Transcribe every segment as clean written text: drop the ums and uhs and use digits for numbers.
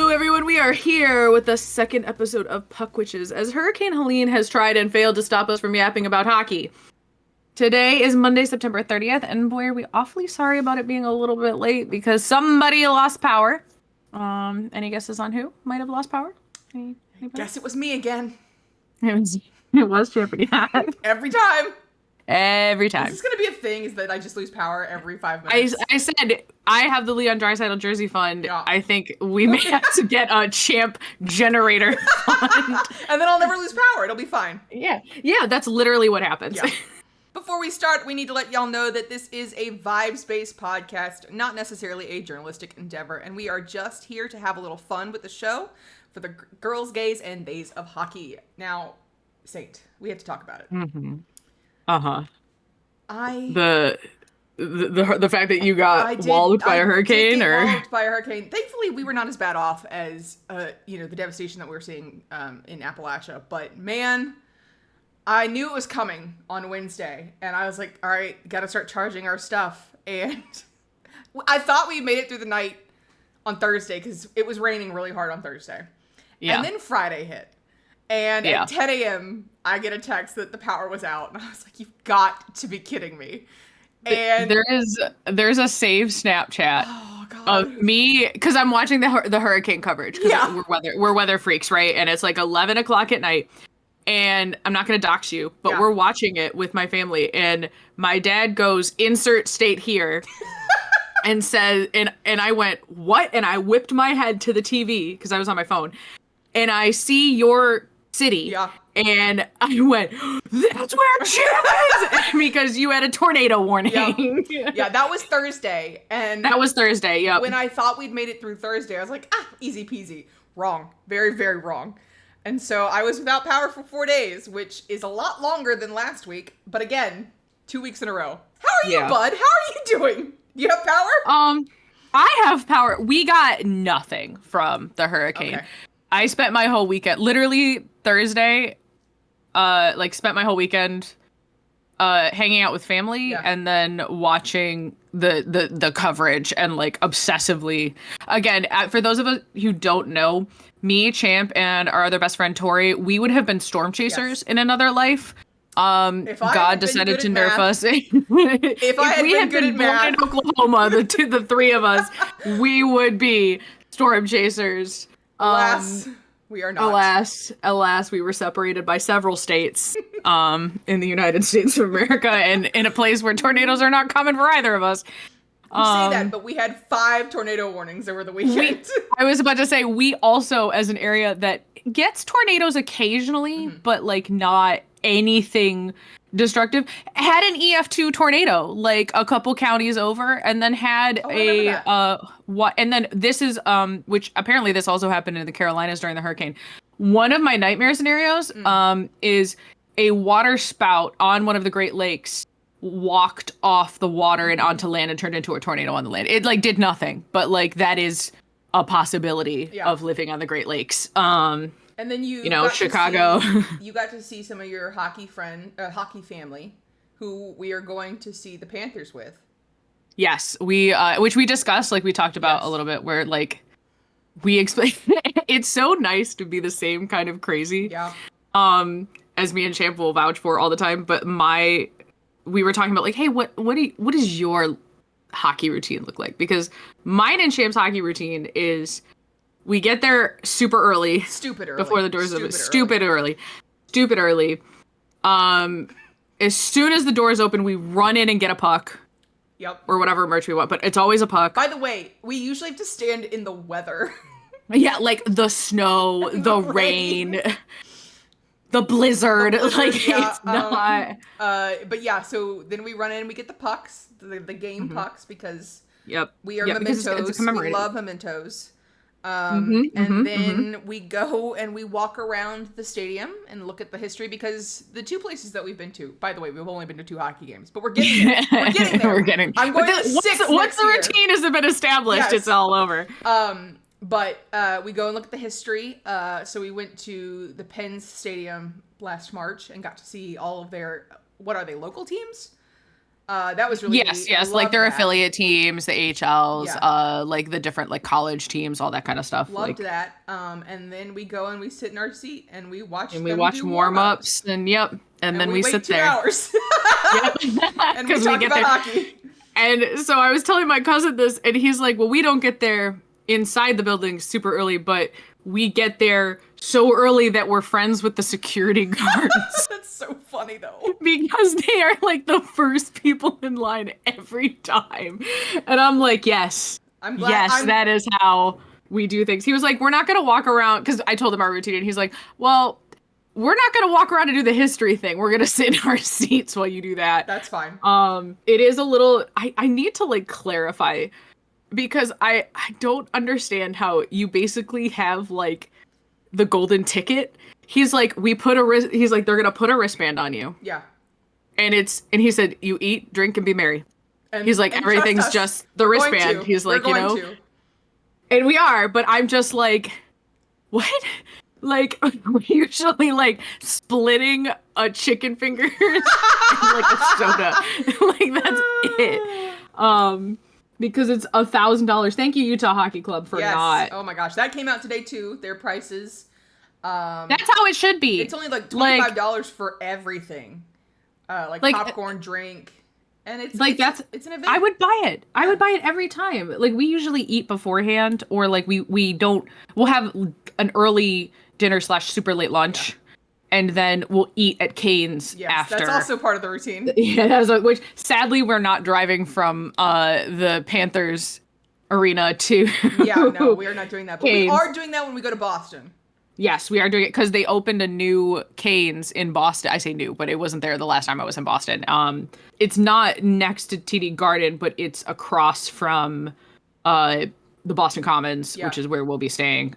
Hello, everyone. We are here with the second episode of Puck Witches, as Hurricane Helene has tried and failed to stop us from yapping about hockey. Today is Monday, September 30th, and boy, are we awfully sorry about it being a little bit late because somebody lost power. Any guesses on who might have lost power? Anybody? Guess it was me again. It was Jeopardy. Every time. Every time. Is this going to be a thing, is that I just lose power every 5 minutes? I said I have the Leon Draisaitl jersey fund. Yeah. I think we may have to get a champ generator fund. And then I'll never lose power. It'll be fine. Yeah, that's literally what happens. Yeah. Before we start, we need to let y'all know that this is a vibes-based podcast, not necessarily a journalistic endeavor, and we are just here to have a little fun with the show for the girls, gays, and days of hockey. Now, Saint, we have to talk about it. Mm-hmm. The fact that you got walloped by a hurricane, walloped by a hurricane. Thankfully, we were not as bad off as the devastation that we were seeing in Appalachia. But man, I knew it was coming on Wednesday, and I was like, all right, got to start charging our stuff. And I thought we made it through the night on Thursday because it was raining really hard on Thursday. Yeah. And then Friday hit. And at 10 a.m., I get a text that the power was out. And I was like, you've got to be kidding me. And there's a saved Snapchat of me, because I'm watching the hurricane coverage. Because we're weather freaks, right? And it's like 11 o'clock at night. And I'm not going to dox you, but we're watching it with my family. And my dad goes, insert state here. And says, and I went, what? And I whipped my head to the TV because I was on my phone. And I see your city, and I went, that's where Geno is! Because you had a tornado warning. Yeah, that was Thursday. And that was Thursday, yep. When I thought we'd made it through Thursday, I was like, easy peasy. Wrong. Very, very wrong. And so I was without power for 4 days, which is a lot longer than last week. But again, 2 weeks in a row. How are you, bud? How are you doing? Do you have power? I have power. We got nothing from the hurricane. Okay. I spent my whole weekend, literally Thursday, spent my whole weekend hanging out with family and then watching the coverage and obsessively. Again, for those of us who don't know, me, Champ, and our other best friend Tori, we would have been storm chasers in another life. God decided to nerf us. If we had been born in Oklahoma, the three of us, we would be storm chasers. Alas, we are not. Alas, we were separated by several states in the United States of America, and in a place where tornadoes are not common for either of us. You say that, but we had 5 tornado warnings over the weekend. I was about to say, we also, as an area that gets tornadoes occasionally, but not anything destructive, had an EF2 tornado a couple counties over, and then had and then this is which apparently this also happened in the Carolinas during the hurricane. One of my nightmare scenarios is a water spout on one of the Great Lakes walked off the water and onto land and turned into a tornado on the land. It did nothing, but that is a possibility of living on the Great Lakes. And then you Chicago. You got to see some of your hockey family, who we are going to see the Panthers with. Yes, we which we discussed, we talked about a little bit, where we explained. It's so nice to be the same kind of crazy. Yeah. As me and Champ will vouch for all the time, but we were talking about hey, what does your hockey routine look like? Because mine and Champ's hockey routine is, we get there super early. Stupid early. Before the doors open. Stupid early. As soon as the doors open, we run in and get a puck. Yep. Or whatever merch we want, but it's always a puck. By the way, we usually have to stand in the weather. Yeah, the snow, the rain, the blizzard. It's not. But yeah, so then we run in and we get the pucks, the game pucks, because we are mementos. It's we love mementos. And then we go and we walk around the stadium and look at the history, because the 2 places that we've been to, by the way, we've only been to 2 hockey games, but we're getting there. I'm going to 6 once the routine has been established, it's all over. But we go and look at the history. So we went to the Pens Stadium last March and got to see all of their, what are they, local teams? That was really yes, neat. yes, like their affiliate teams, the AHLs, like the different like college teams, all that kind of stuff. Loved like, that. And then we go and we sit in our seat and we watch warm-ups and and then we sit there. 2 hours. Yep. And we talk about hockey. And so I was telling my cousin this, and he's like, well, we don't get there inside the building super early, but we get there so early that we're friends with the security guards. That's so funny, though. Because they are, like, the first people in line every time. And I'm like, yes. I'm glad. That is how we do things. He was like, we're not going to walk around, because I told him our routine, and he's like, well, we're not going to walk around and do the history thing. We're going to sit in our seats while you do that. That's fine. It is a little, I need to like clarify, because I don't understand how you basically have like the golden ticket. He's like, he's like, they're going to put a wristband on you. Yeah. And he said, you eat, drink, and be merry. And he's like, everything's just the wristband. He's like, and we are, but I'm just like, what? Like, we're usually, like, splitting a chicken finger and, like, a soda. Like, that's it. Because it's $1,000. Thank you, Utah Hockey Club, for not. Oh, my gosh. That came out today, too. Their prices. That's how it should be. It's only, like, $25 for everything. Like, popcorn, drink. And it's like, it's an event. I would buy it. I would buy it every time. Like, we usually eat beforehand, or, like, we'll have an early dinner / super late lunch, and then we'll eat at Cane's after. That's also part of the routine. Yeah, which sadly we're not driving from the Panthers arena to. Yeah, no, we are not doing that. But Cane's. We are doing that when we go to Boston. Yes, we are doing it because they opened a new Cane's in Boston. I say new, but it wasn't there the last time I was in Boston. It's not next to TD Garden, but it's across from the Boston Commons, which is where we'll be staying.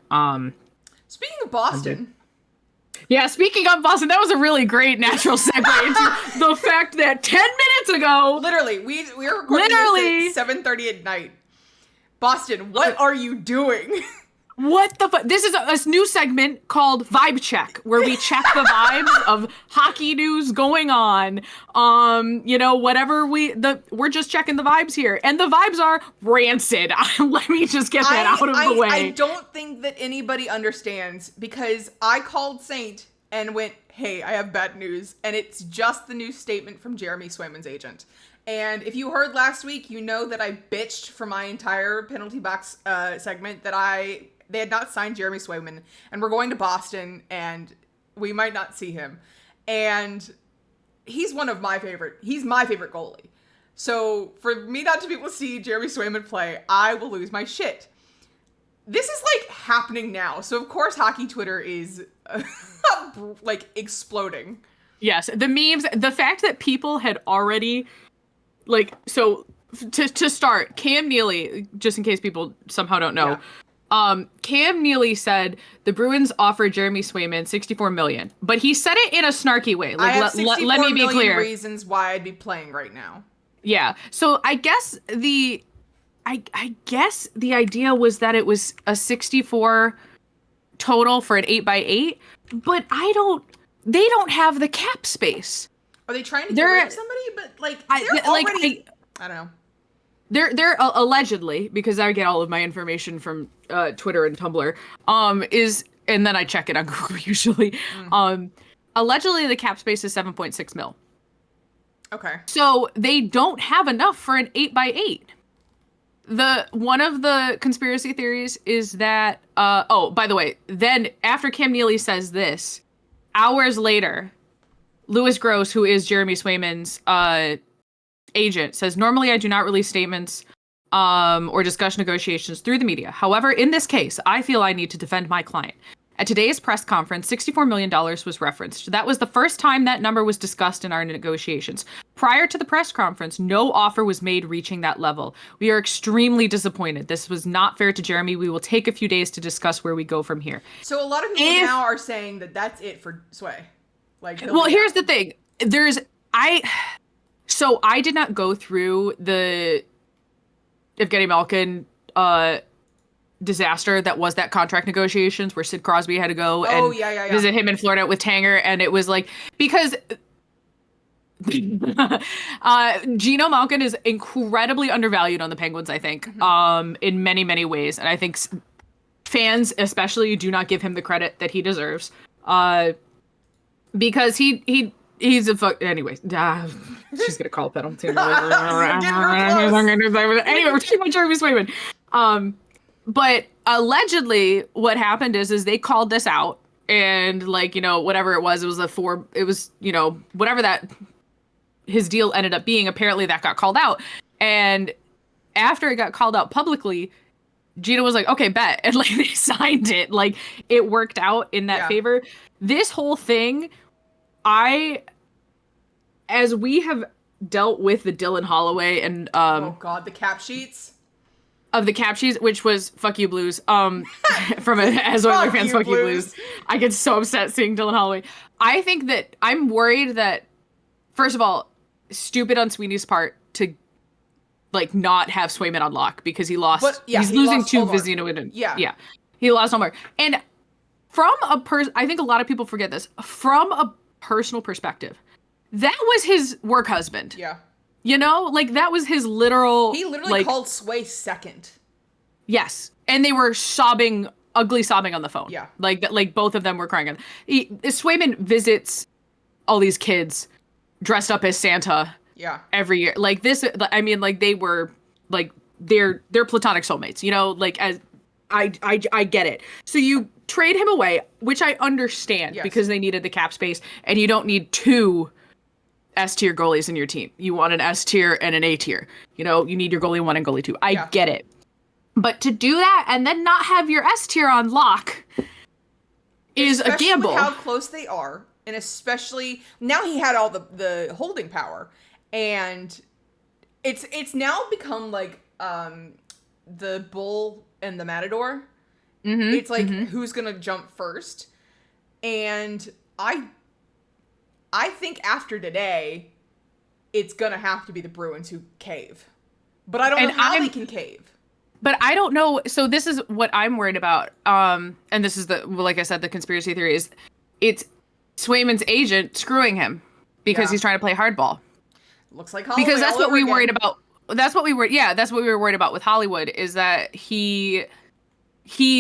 Speaking of Boston. Yeah, speaking of Boston, that was a really great natural segue into the fact that 10 minutes ago... Literally, we are recording this at 7:30 at night. Boston, what are you doing? What the fuck? This is a new segment called Vibe Check, where we check the vibes of hockey news going on. Whatever we're just checking the vibes here. And the vibes are rancid. Let me just get that out of the way. I don't think that anybody understands, because I called Saint and went, hey, I have bad news. And it's just the new statement from Jeremy Swayman's agent. And if you heard last week, you know that I bitched for my entire penalty box segment that they had not signed Jeremy Swayman, and we're going to Boston, and we might not see him. And he's my favorite goalie. So for me not to be able to see Jeremy Swayman play, I will lose my shit. This is like happening now. So of course hockey Twitter is like exploding. Yes, the memes, the fact that people had already like, so to start, Cam Neely, just in case people somehow don't know, Cam Neely said the Bruins offered Jeremy Swayman $64 million, but he said it in a snarky way. Like, let me be clear. Reasons why I'd be playing right now. Yeah. So I guess I guess the idea was that it was a 64 total for an 8x8, but they don't have the cap space. Are they trying to get rid of somebody? But like, I don't know. They're allegedly, because I get all of my information from Twitter and Tumblr, and then I check it on Google usually. Allegedly the cap space is 7.6 mil. Okay. So they don't have enough for an 8x8. One of the conspiracy theories is that by the way, then after Cam Neely says this, hours later, Louis Gross, who is Jeremy Swayman's agent, says, normally I do not release statements or discuss negotiations through the media. However, in this case, I feel I need to defend my client. At today's press conference, $64 million was referenced. That was the first time that number was discussed in our negotiations. Prior to the press conference, no offer was made reaching that level. We are extremely disappointed. This was not fair to Jeremy. We will take a few days to discuss where we go from here. So a lot of people now are saying that that's it for Sway. Well, here's the thing. So I did not go through the Evgeny Malkin disaster that was that contract negotiations where Sid Crosby had to go and visit him in Florida with Tanger. And it was like, because Geno Malkin is incredibly undervalued on the Penguins, I think, in many, many ways. And I think fans especially do not give him the credit that he deserves. Because he's a fuck. Anyways, she's gonna call a penalty. Anyway, we're talking about Jeremy Swayman. But allegedly, what happened is they called this out, and like, whatever it was whatever that his deal ended up being. Apparently, that got called out, and after it got called out publicly, Geno was like, "Okay, bet," and like they signed it. Like it worked out in that favor. This whole thing, as we have dealt with the Dylan Holloway and oh god, the cap sheets of the cap sheets, which was fuck you Blues, from as Oilers fans, fuck you Blues. I get so upset seeing Dylan Holloway. I think that I'm worried that, first of all, stupid on Sweeney's part to like not have Swayman on lock because he lost. But, he's losing to Vizino. Yeah, he lost Omar. And from I think a lot of people forget this. From a personal perspective, that was his work husband. Yeah. Like that was his literal. He literally called Sway second. Yes, and they were ugly sobbing on the phone. Yeah, like both of them were crying. Swayman visits all these kids dressed up as Santa. Yeah, every year. Like this. I mean, like they were like they're platonic soulmates. Like as I get it. So you trade him away, which I understand because they needed the cap space, and you don't need two S-tier goalies in your team. You want an S-tier and an A-tier. You need your goalie 1 and goalie 2. I get it. But to do that and then not have your S-tier on lock is a gamble. With how close they are, and especially now he had all the holding power, and it's now become like the bull and the matador. Mm-hmm, it's like who's gonna jump first, and I think after today, it's gonna have to be the Bruins who cave. But I don't know how they can cave. But I don't know. So this is what I'm worried about. And this is like I said, the conspiracy theory is it's Swayman's agent screwing him because he's trying to play hardball. Looks like Hollywood. Because that's what we worried about. That's what we were worried about with Hollywood, is that he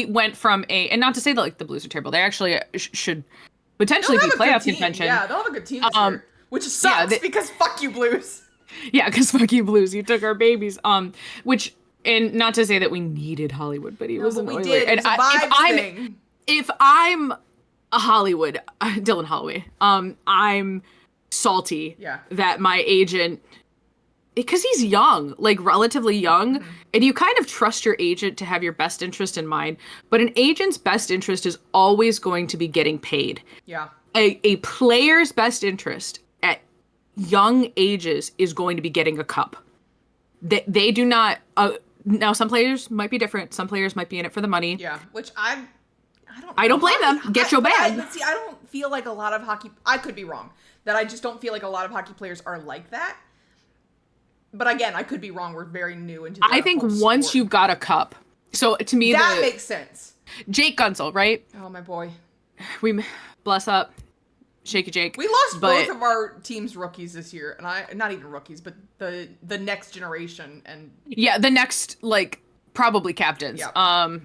went from and not to say that like the Blues are terrible. They actually should potentially be playoff contention. Yeah, they'll have a good team this year. Which sucks because fuck you Blues. Yeah, because fuck you Blues. You took our babies. Which, and not to say that we needed Hollywood, but he was an Oiler. Did. And if I'm a Hollywood, Dylan Holloway, I'm salty that my agent, because he's young, like relatively young, and you kind of trust your agent to have your best interest in mind, but an agent's best interest is always going to be getting paid. Yeah. A player's best interest at young ages is going to be getting a cup. They do not, now some players might be different. Some players might be in it for the money. Yeah, which I don't blame them. Get your bag. I don't feel like a lot of hockey, I could be wrong, that I just don't feel like a lot of hockey players are like that. But again, I could be wrong. We're very new into I think once you've got a cup. So to me, that makes sense. Jake Gunsel, right? Oh, my boy. We bless up. Shaky Jake. We lost both of our team's rookies this year. And not even rookies, but the next generation. And yeah, the next, like, probably captains. Yeah. God.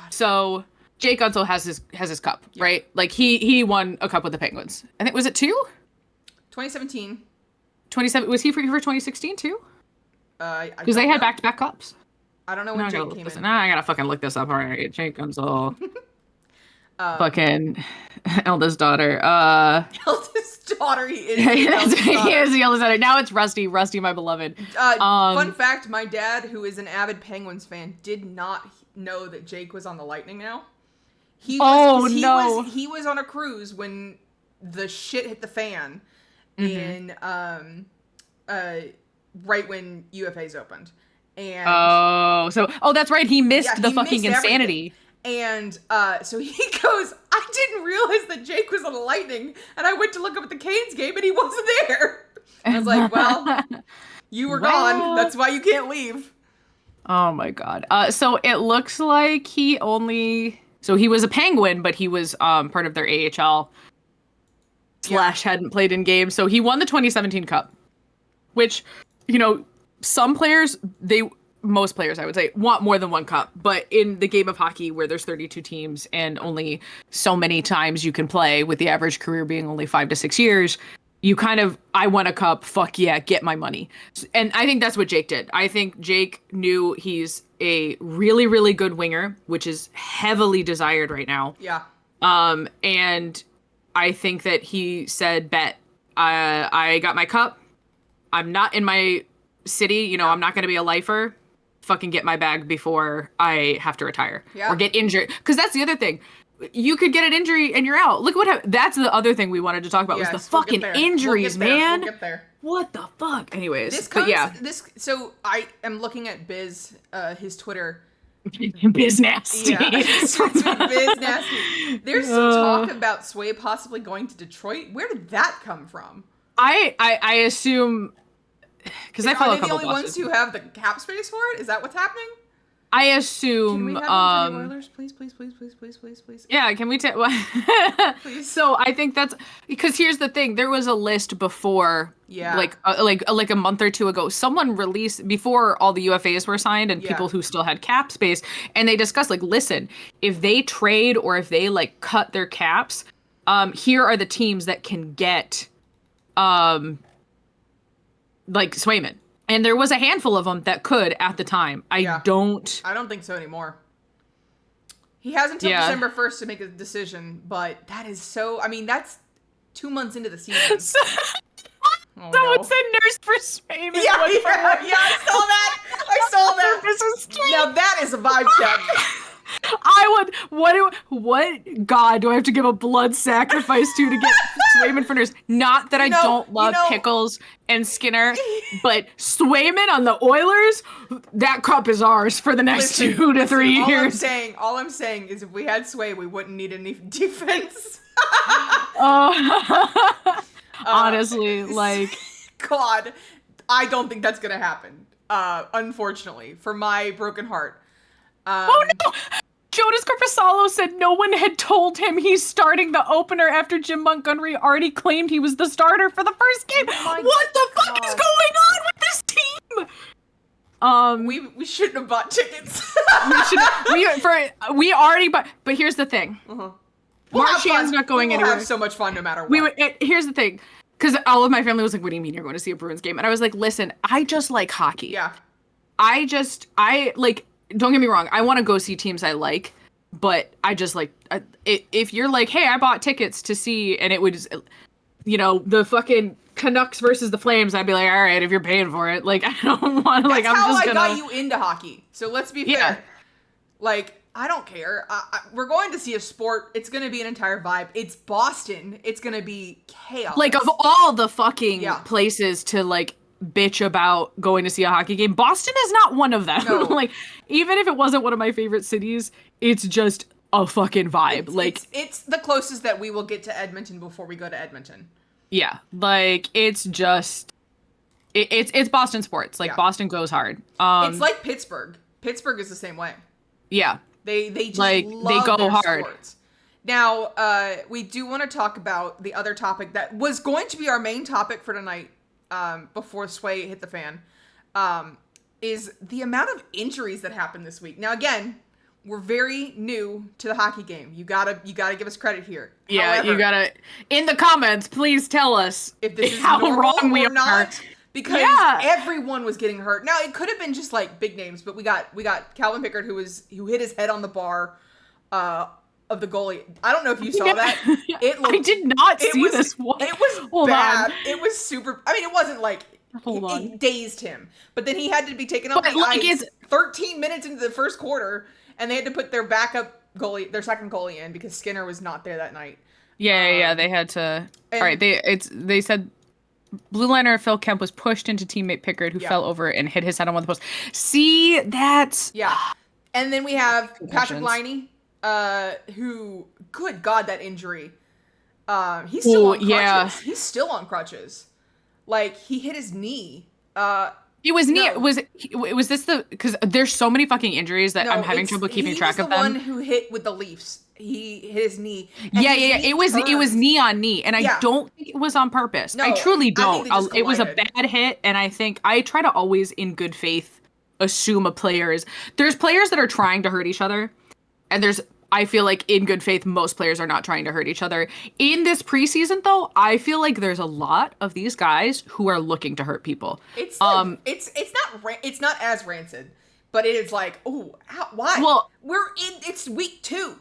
So Jake Gunsel has his cup, right? Like he won a cup with the Penguins. I think, was it 2? 2017. 27, was he for 2016 too? Because they had back-to-back cups. I don't know when Jake came in. I gotta fucking look this up. All right, Jake Gunsel. Fucking eldest daughter. Eldest daughter, he is. He is the eldest daughter. Now it's Rusty, my beloved. Fun fact, my dad, who is an avid Penguins fan, did not know that Jake was on the Lightning now. He was on a cruise when the shit hit the fan. In right when UFAs opened, and that's right, he missed the fucking insanity. And so he goes, I didn't realize that Jake was on the Lightning, and I went to look up at the Canes game and he wasn't there. I was like, well, you were gone, that's why you can't leave. Oh my god. So it looks like he was a Penguin, but he was part of their AHL / hadn't played in games. So he won the 2017 Cup, which, you know, most players, I would say, want more than one cup. But in the game of hockey where there's 32 teams and only so many times you can play, with the average career being only 5 to 6 years, you kind of, I won a cup, fuck yeah, get my money. And I think that's what Jake did. I think Jake knew he's a really, really good winger, which is heavily desired right now. Yeah. And I think that he said, bet, I got my cup. I'm not in my city, you know, I'm not going to be a lifer. Fucking get my bag before I have to retire or get injured. Because that's the other thing. You could get an injury and you're out. Look what happened. That's the other thing we wanted to talk about was the fucking injuries, man. We'll get there. What the fuck? Anyways, so I am looking at Biz, his Twitter. Biz Nasty. Yeah, Biz Nasty. There's some talk about Sway possibly going to Detroit. Where did that come from? I assume, because I follow a couple Are they the only ones who have the cap space for it? Is that what's happening? I assume. Can we have them for the Oilers, please? Yeah, can we take? Please. So I think that's because here's the thing: there was a list before, like a month or two ago. Someone released before all the UFAs were signed and people who still had cap space, and they discussed like, listen, if they trade or if they like cut their caps, here are the teams that can get, like Swayman. And there was a handful of them that could at the time. I don't think so anymore. He has until December 1st to make a decision, but that is so... I mean, that's 2 months into the season. Someone said nurse for Swayman. I saw that. Now that is a vibe check. What god do I have to give a blood sacrifice to get Swayman for nurse? Not that I don't love Pickles and Skinner, but Swayman on the Oilers, that cup is ours for the next 2 to 3 years. All I'm saying is if we had Sway, we wouldn't need any defense. Honestly, like... God, I don't think that's gonna happen. Unfortunately, for my broken heart. Oh no! Jonas Corposalo said no one had told him he's starting the opener after Jim Montgomery already claimed he was the starter for the first game. What the fuck is going on with this team? We shouldn't have bought tickets. we already bought, but here's the thing. Marchand's not going anywhere. We'll have so much fun no matter what. Here's the thing. Because all of my family was like, what do you mean you're going to see a Bruins game? And I was like, listen, I just like hockey. Yeah. I like, don't get me wrong, I want to go see teams I like, but I just like, if you're like, hey, I bought tickets to see, and it was, you know, the fucking Canucks versus the Flames, I'd be like, all right, if you're paying for it, like, I don't want to, like, I'm just gonna. That's how I got you into hockey. So let's be fair. Like, I don't care. We're going to see a sport. It's going to be an entire vibe. It's Boston. It's going to be chaos. Like, of all the fucking places to, like, bitch about going to see a hockey game, Boston is not one of them. No. Like, even if it wasn't one of my favorite cities, it's just a fucking vibe. It's the closest that we will get to Edmonton before we go to Edmonton. Yeah. Like, it's just... It's Boston sports. Like, Boston goes hard. It's like Pittsburgh. Pittsburgh is the same way. Yeah. They just like love they go their hard. Sports. Now, we do want to talk about the other topic that was going to be our main topic for tonight, before Sway hit the fan, is the amount of injuries that happened this week. Now, again, we're very new to the hockey game. You gotta give us credit here. Yeah, however, you gotta. In the comments, please tell us if this is how wrong we are. Not. Because everyone was getting hurt. Now it could have been just like big names, but we got Calvin Pickard who hit his head on the bar of the goalie. I don't know if you saw that. I did not see this one. It was bad. It was super. I mean, it wasn't like it dazed him, but then he had to be taken off the ice 13 minutes into the first quarter, and they had to put their backup goalie, their second goalie, in because Skinner was not there that night. Yeah, they had to. All right, they said. Blue liner Phil Kemp was pushed into teammate Pickard, who fell over and hit his head on one of the posts. See, that's... Yeah. And then we have Patrick Laine, who... Good God, that injury. He's still on crutches. Yeah. He's still on crutches. Like, he hit his knee. It was knee. No. Was this the? Because there's so many fucking injuries that No, I'm having trouble keeping track of them. He was the one who hit with the Leafs. He hit his knee. Yeah. It was knee on knee, and I don't think it was on purpose. No, I truly don't. It was a bad hit, and I think I try to always, in good faith, assume a player is. There's players that are trying to hurt each other, and I feel like in good faith, most players are not trying to hurt each other. In this preseason, though, I feel like there's a lot of these guys who are looking to hurt people. It's like, it's not as rancid, but it is like, oh, why? Well, it's week 2.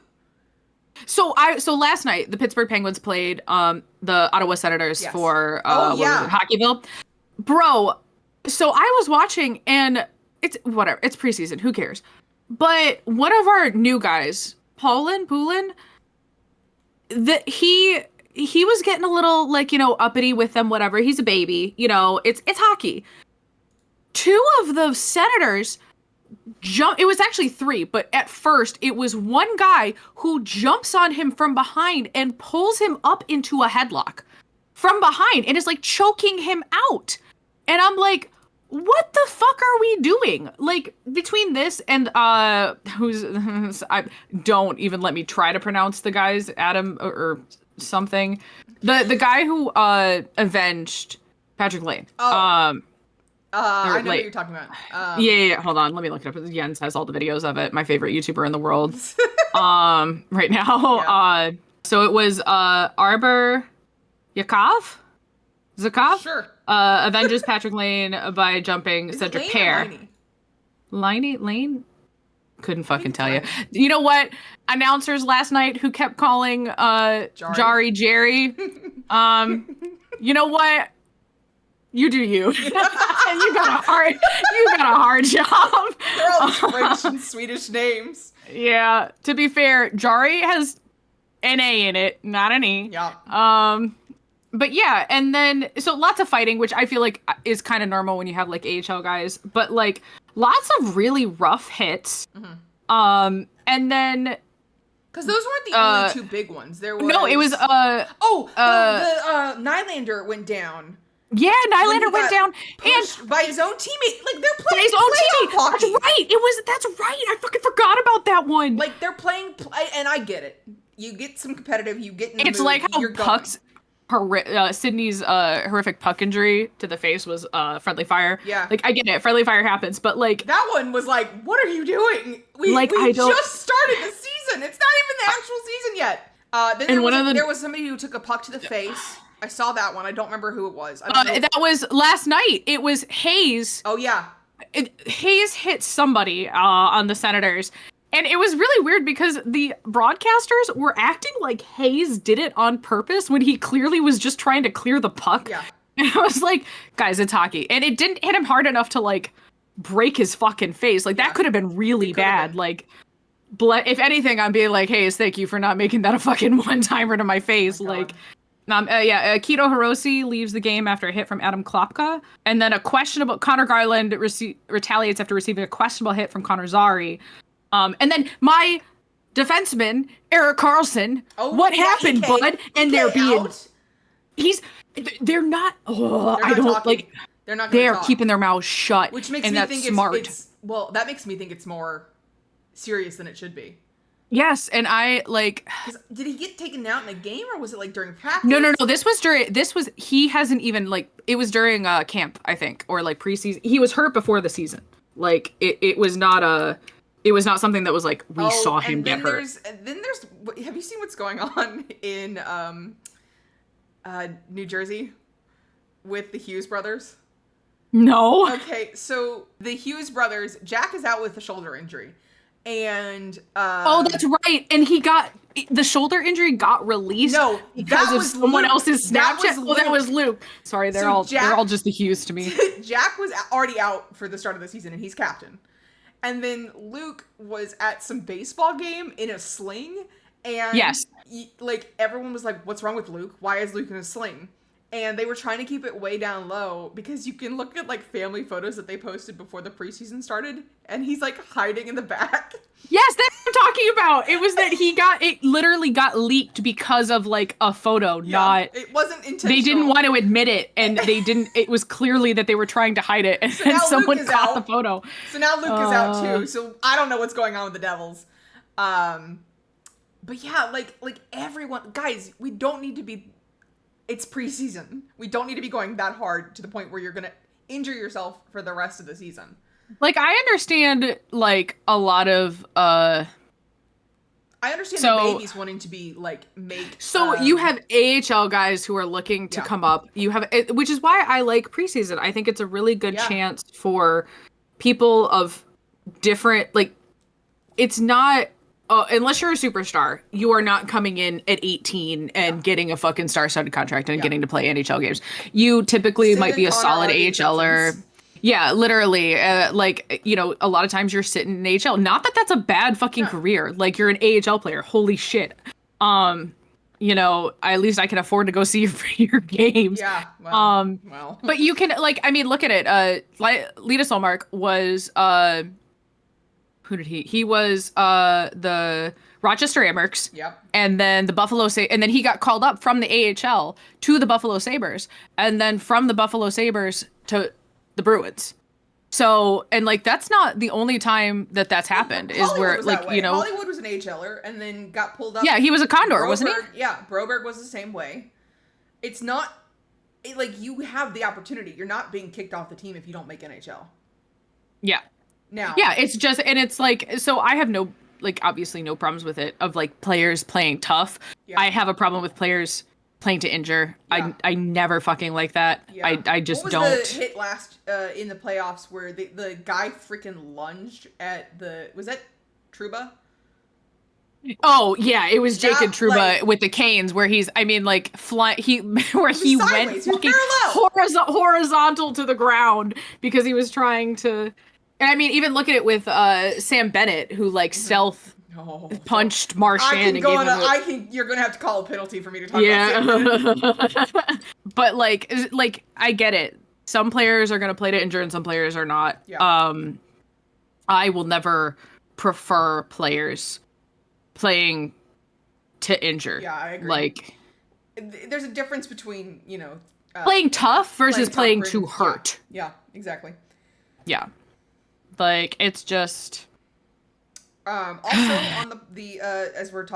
So last night the Pittsburgh Penguins played the Ottawa Senators for Hockeyville. Bro, so I was watching, and it's whatever. It's preseason. Who cares? But one of our new guys, Poulin, he was getting a little uppity with them, whatever. He's a baby, it's hockey. 2 of the Senators it was actually 3, but at first it was one guy who jumps on him from behind and pulls him up into a headlock from behind and is like choking him out. And I'm like, what the fuck are we doing? Like, between this and don't even let me try to pronounce the guy's Adam or something. The guy who avenged Patrick Lane. I know what you're talking about. Yeah. Hold on, let me look it up. Jens has all the videos of it. My favorite YouTuber in the world. Right now. Yeah. So it was Arbor Zakov? Sure. Avenges Patrick Lane by jumping Cedric Pear. Lane? Couldn't fucking tell you. You know what? Announcers last night who kept calling Jari Jerry. You know what? You do you. You got a hard job. They're all French and Swedish names. Yeah. To be fair, Jari has an A in it, not an E. Yeah. But yeah, and then, so lots of fighting, which I feel like is kind of normal when you have, like, AHL guys, but, like, lots of really rough hits. Mm-hmm. And then... Because those weren't the only 2 big ones. There was... No, it was, the Nylander went down. Yeah, Nylander went down. And by his own teammate. Like, they're playing his own teammate. Hockey. That's right. I fucking forgot about that one. Like, they're playing... And I get it. You get some competitive, you get in the It's mood, like how pucks... Sydney's horrific puck injury to the face was friendly fire. Yeah. Like, I get it. Friendly fire happens, but, like... That one was like, what are you doing? We just started the season. It's not even the actual season yet. Then there was somebody who took a puck to the face. I saw that one. I don't remember who it was. That was last night. It was Hayes. Oh, yeah. Hayes hit somebody on the Senators. And it was really weird because the broadcasters were acting like Hayes did it on purpose when he clearly was just trying to clear the puck. Yeah. And I was like, guys, it's hockey. And it didn't hit him hard enough to, like, break his fucking face. Like, that could have been really bad. Like, if anything, I'm being like, Hayes, thank you for not making that a fucking one-timer to my face. Oh my Kito Hiroshi leaves the game after a hit from Adam Klopka. And then Connor Garland retaliates after receiving a questionable hit from Connor Zary. And then my defenseman, Erik Karlsson, what happened, bud? And they're being... They're not... Oh, I don't... Talking. Like... They're not They're keeping their mouths shut. Which makes me think smart. that makes me think it's more serious than it should be. Yes, and I, like... Did he get taken out in a game, or was it, like, during practice? No. He hasn't even, like... It was during camp, I think, or, like, preseason. He was hurt before the season. Like, it was not a... It was not something that was like, we saw him get hurt. Then there's, have you seen what's going on in New Jersey with the Hughes brothers? No. Okay, so the Hughes brothers, Jack is out with a shoulder injury. And oh, that's right. And the shoulder injury got released because of someone else's Snapchat. That was Luke. Sorry, they're all just the Hughes to me. Jack was already out for the start of the season, and he's captain. And then Luke was at some baseball game in a sling, and yes, like everyone was like, "What's wrong with Luke? Why is Luke in a sling?" And they were trying to keep it way down low because you can look at like family photos that they posted before the preseason started, and he's like hiding in the back. Yes, that's what I'm talking about. It was that it literally got leaked because of like a photo, not. It wasn't intentional. They didn't want to admit it, and it was clearly that they were trying to hide it, and then someone caught the photo. So now Luke is out too, so I don't know what's going on with the Devils. But yeah, like everyone, guys, we don't need to be. It's preseason. We don't need to be going that hard to the point where you're gonna injure yourself for the rest of the season. Like, I understand, like, a lot of I understand the babies wanting to be like you have AHL guys who are looking to come up. You have, which is why I like preseason. I think it's a really good chance for people of different, like, it's not. Unless you're a superstar, you are not coming in at 18 and getting a fucking star-studded contract and getting to play NHL games. You typically might be a solid AHLer. Yeah, literally. Like, you know, a lot of times you're sitting in AHL. Not that that's a bad fucking career. Like, you're an AHL player. Holy shit. You know, at least I can afford to go see your games. Yeah. Well. But you can, like, I mean, look at it. Lita Solmark was, who did he? He was the Rochester Amherst. Yep. And then the and then he got called up from the AHL to the Buffalo Sabres, and then from the Buffalo Sabres to the Bruins. So, and like that's not the only time that's happened. Hollywood is where like you know Hollywood was an AHLer and then got pulled up. Yeah, he was a Condor, wasn't he? Yeah, Broberg was the same way. It's not like you have the opportunity. You're not being kicked off the team if you don't make NHL. Yeah. Now. Yeah, it's just, and it's like, so I have no, like, obviously no problems with it, of like players playing tough. Yeah. I have a problem with players playing to injure. Yeah. I never fucking like that. Yeah. I just don't. What was the hit last in the playoffs where the guy freaking lunged at was that Trouba? Oh yeah, it was Jacob Trouba, like, with the Canes, where he's, I mean, like he went fucking horizontal to the ground because he was trying to. And I mean, even look at it with Sam Bennett, who like stealth punched Marchand. You're gonna have to call a penalty for me to talk about Sam Bennett. But like I get it. Some players are gonna play to injure, and some players are not. Yeah. I will never prefer players playing to injure. Yeah, I agree. Like, there's a difference between playing tough versus playing to hurt. Yeah, exactly. Yeah. Like, it's just also on the as we're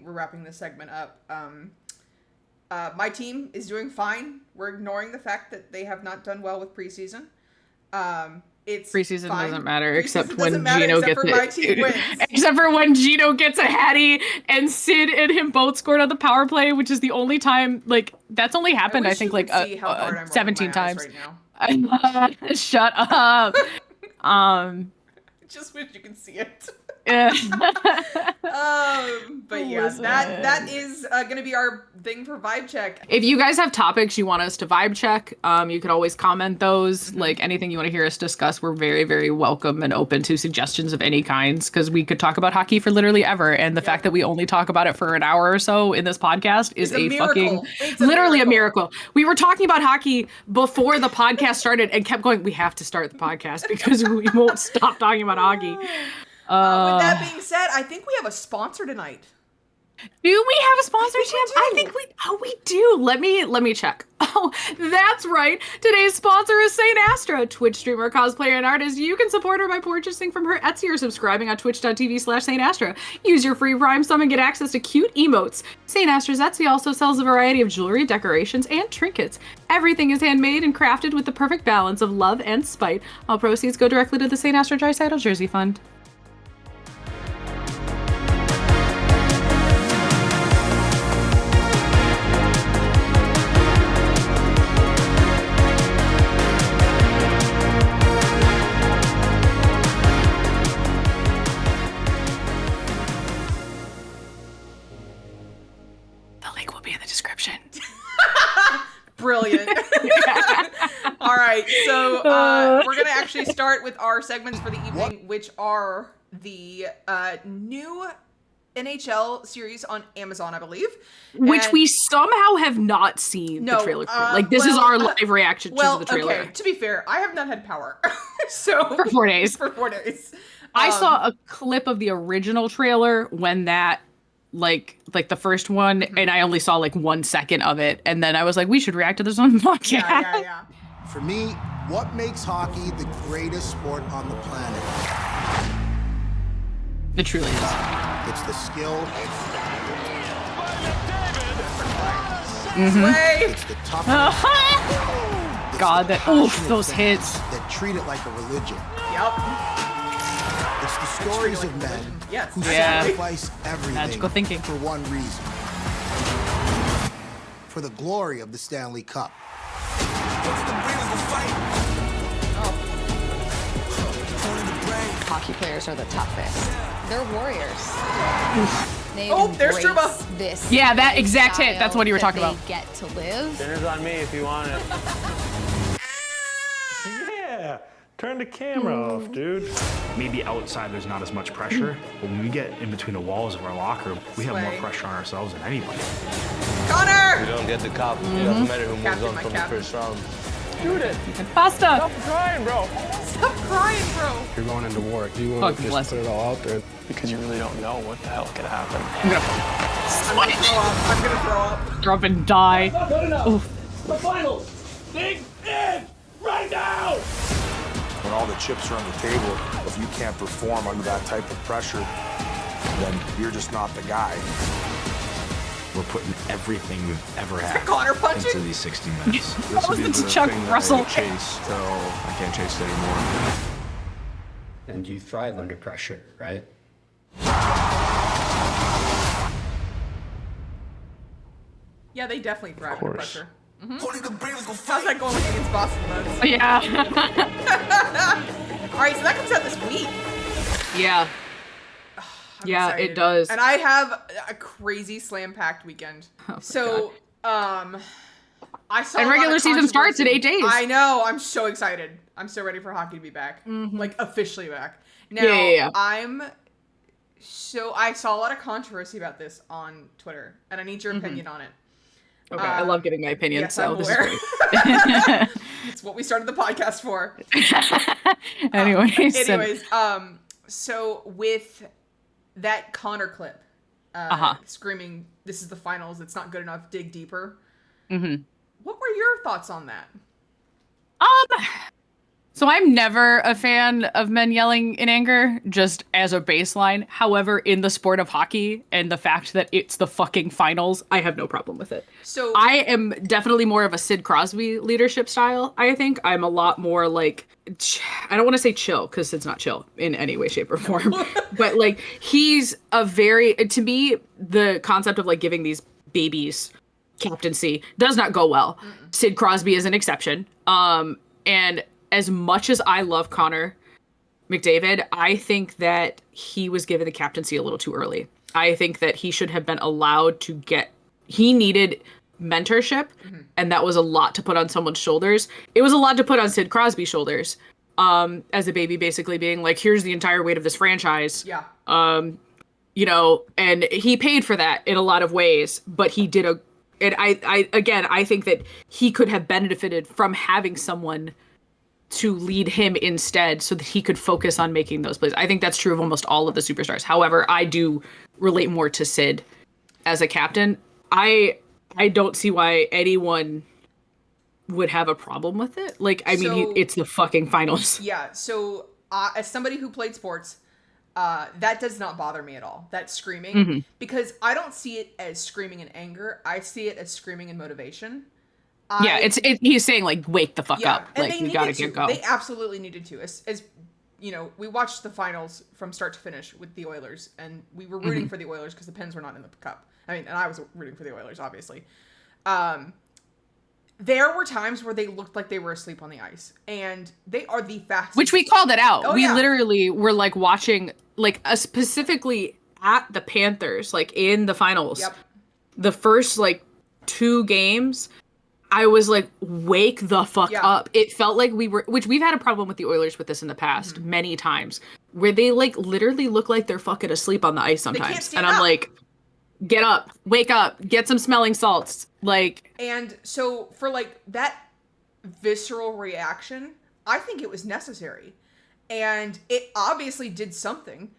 wrapping this segment up, my team is doing fine. We're ignoring the fact that they have not done well with preseason. It's preseason fine. Doesn't matter except when Geno gets it. Except for when Geno gets a hattie and Sid and him both scored on the power play, which is the only time, like, that's only happened I think like 17 times. Right now. Shut up. Just wish you can see it. Yeah. But yeah, that is gonna be our thing for vibe check. If you guys have topics you want us to vibe check, you could always comment those. Mm-hmm. Like anything you want to hear us discuss, we're very, very welcome and open to suggestions of any kinds, because we could talk about hockey for literally ever, and the fact that we only talk about it for an hour or so in this podcast is literally a miracle. We were talking about hockey before the podcast started and kept going, we have to start the podcast because we won't stop talking about hockey. With that being said, I think we have a sponsor tonight. Do we have a sponsor, Champ? I think we do. Let me check. Oh, that's right. Today's sponsor is Saint Astra, a Twitch streamer, cosplayer, and artist. You can support her by purchasing from her Etsy or subscribing on twitch.tv/Saint Astra. Use your free Prime sum and get access to cute emotes. Saint Astra's Etsy also sells a variety of jewelry, decorations, and trinkets. Everything is handmade and crafted with the perfect balance of love and spite. All proceeds go directly to the Saint Astra Draisaitl Jersey Fund. Brilliant. All right, so we're going to actually start with our segments for the evening, which are the new NHL series on Amazon, I believe. Which we somehow have not seen the trailer for. Like, this is our live reaction to the trailer. Okay, to be fair, I have not had power. So for 4 days. For 4 days. I saw a clip of the original trailer when that, like the first one, and I only saw like 1 second of it. And then I was like, we should react to this on podcast. Yeah. For me, what makes hockey the greatest sport on the planet? It truly is. It's the skill. It's the toughness. God, those hits. That treat it like a religion. Yep. It's the stories of men who sacrifice everything Magical thinking. for one reason. For the glory of the Stanley Cup. Hockey players are the toughest. They're warriors. There's Truba. This yeah, that exact hit. That's what you were talking about. They get to live. Dinner's on me if you want it. Yeah, turn the camera off, dude. Maybe outside there's not as much pressure, but when we get in between the walls of our locker, we have more pressure on ourselves than anybody. Connor! We don't get the cup. It doesn't matter who moves on from the first round. Shoot it. Pasta. Stop crying, bro. Stop crying, bro. You're going into war. Do you want to just put it all out there? Because you really don't know what the hell could happen. I'm gonna throw up. Throw up and die. Not good enough. The finals. Dig in right now. When all the chips are on the table, if you can't perform under that type of pressure, then you're just not the guy. We're putting everything we've ever had Connor punching? into these 60 minutes. That was the Chuck Russell. Chase, so I can't chase it anymore. And you thrive under pressure, right? Yeah, they definitely thrive under pressure. How's How's that going against Boston Bucks? Yeah. All right, so that comes out this week. Yeah. I'm Yeah, excited. it does. And I have a crazy slam-packed weekend. I saw And a lot regular of season starts in controversy. 8 days. I know. I'm so excited. I'm so ready for hockey to be back. Like, officially back. Now, Yeah. I saw a lot of controversy about this on Twitter, and I need your opinion on it. Okay, I love giving my opinion, Yes, so I'm this aware. is great. It's what we started the podcast for. Anyways, So with that Connor clip, screaming, "This is the finals. It's not good enough. Dig deeper." What were your thoughts on that? So I'm never a fan of men yelling in anger, just as a baseline. However, in the sport of hockey and the fact that it's the fucking finals, I have no problem with it. So I am definitely more of a Sid Crosby leadership style, I think. I'm a lot more like, I don't want to say chill, because Sid's not chill in any way, shape, or form. But like, he's a very, to me, the concept of like giving these babies captaincy does not go well. Sid Crosby is an exception. And as much as I love Connor McDavid, I think that he was given the captaincy a little too early. I think that he should have been allowed to he needed mentorship, and that was a lot to put on someone's shoulders. It was a lot to put on Sid Crosby's shoulders, as a baby basically being like, here's the entire weight of this franchise. Yeah. And he paid for that in a lot of ways, but he did I think that he could have benefited from having someone to lead him instead so that he could focus on making those plays. I think that's true of almost all of the superstars. However, I do relate more to Sid as a captain. I don't see why anyone would have a problem with it. Like, I mean, it's the fucking finals. Yeah, so as somebody who played sports, that does not bother me at all. That screaming, because I don't see it as screaming in anger. I see it as screaming in motivation. He's saying like, wake the fuck up. And Like, they you gotta needed get going. They absolutely needed to. As you know, we watched the finals from start to finish with the Oilers, and we were rooting for the Oilers because the Pens were not in the cup. I mean, and I was rooting for the Oilers, obviously. There were times where they looked like they were asleep on the ice, and they are the fastest. Which we called it out. Oh, we yeah. literally were like watching, like, specifically at the Panthers, like in the finals. Yep. The first like 2 games, I was like, wake the fuck up. It felt like we were, which we've had a problem with the Oilers with this in the past many times. where they like literally look like they're fucking asleep on the ice sometimes. And I'm like, get up, wake up, get some smelling salts. Like, and so for like that visceral reaction, I think it was necessary. And it obviously did something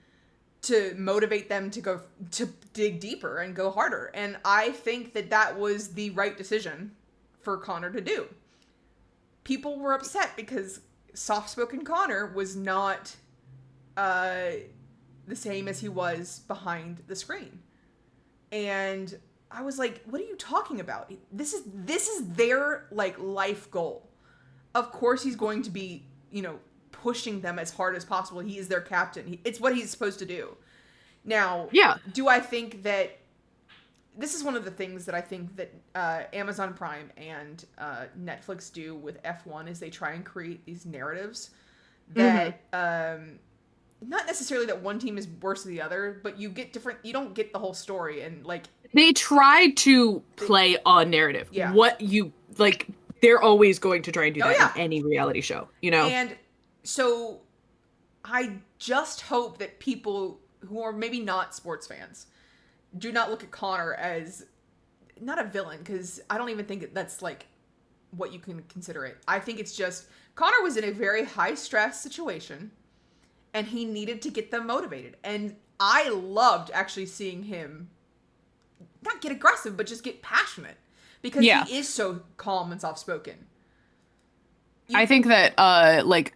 to motivate them to go to dig deeper and go harder. And I think that that was the right decision for Connor to do. People were upset because soft-spoken Connor was not the same as he was behind the screen. And I was like, what are you talking about? This is their like life goal. Of course he's going to be, you know, pushing them as hard as possible. He is their captain. It's what he's supposed to do. Now, do I think that this is one of the things that I think that Amazon Prime and Netflix do with F1 is they try and create these narratives that not necessarily that one team is worse than the other, but you don't get the whole story. And like they try to play a narrative. Yeah. What you like, they're always going to try and do that in any reality show, you know? And so I just hope that people who are maybe not sports fans do not look at Connor as not a villain, because I don't even think that's like what you can consider it. I think it's just Connor was in a very high stress situation and he needed to get them motivated. And I loved actually seeing him not get aggressive, but just get passionate, because he is so calm and soft-spoken. I think that like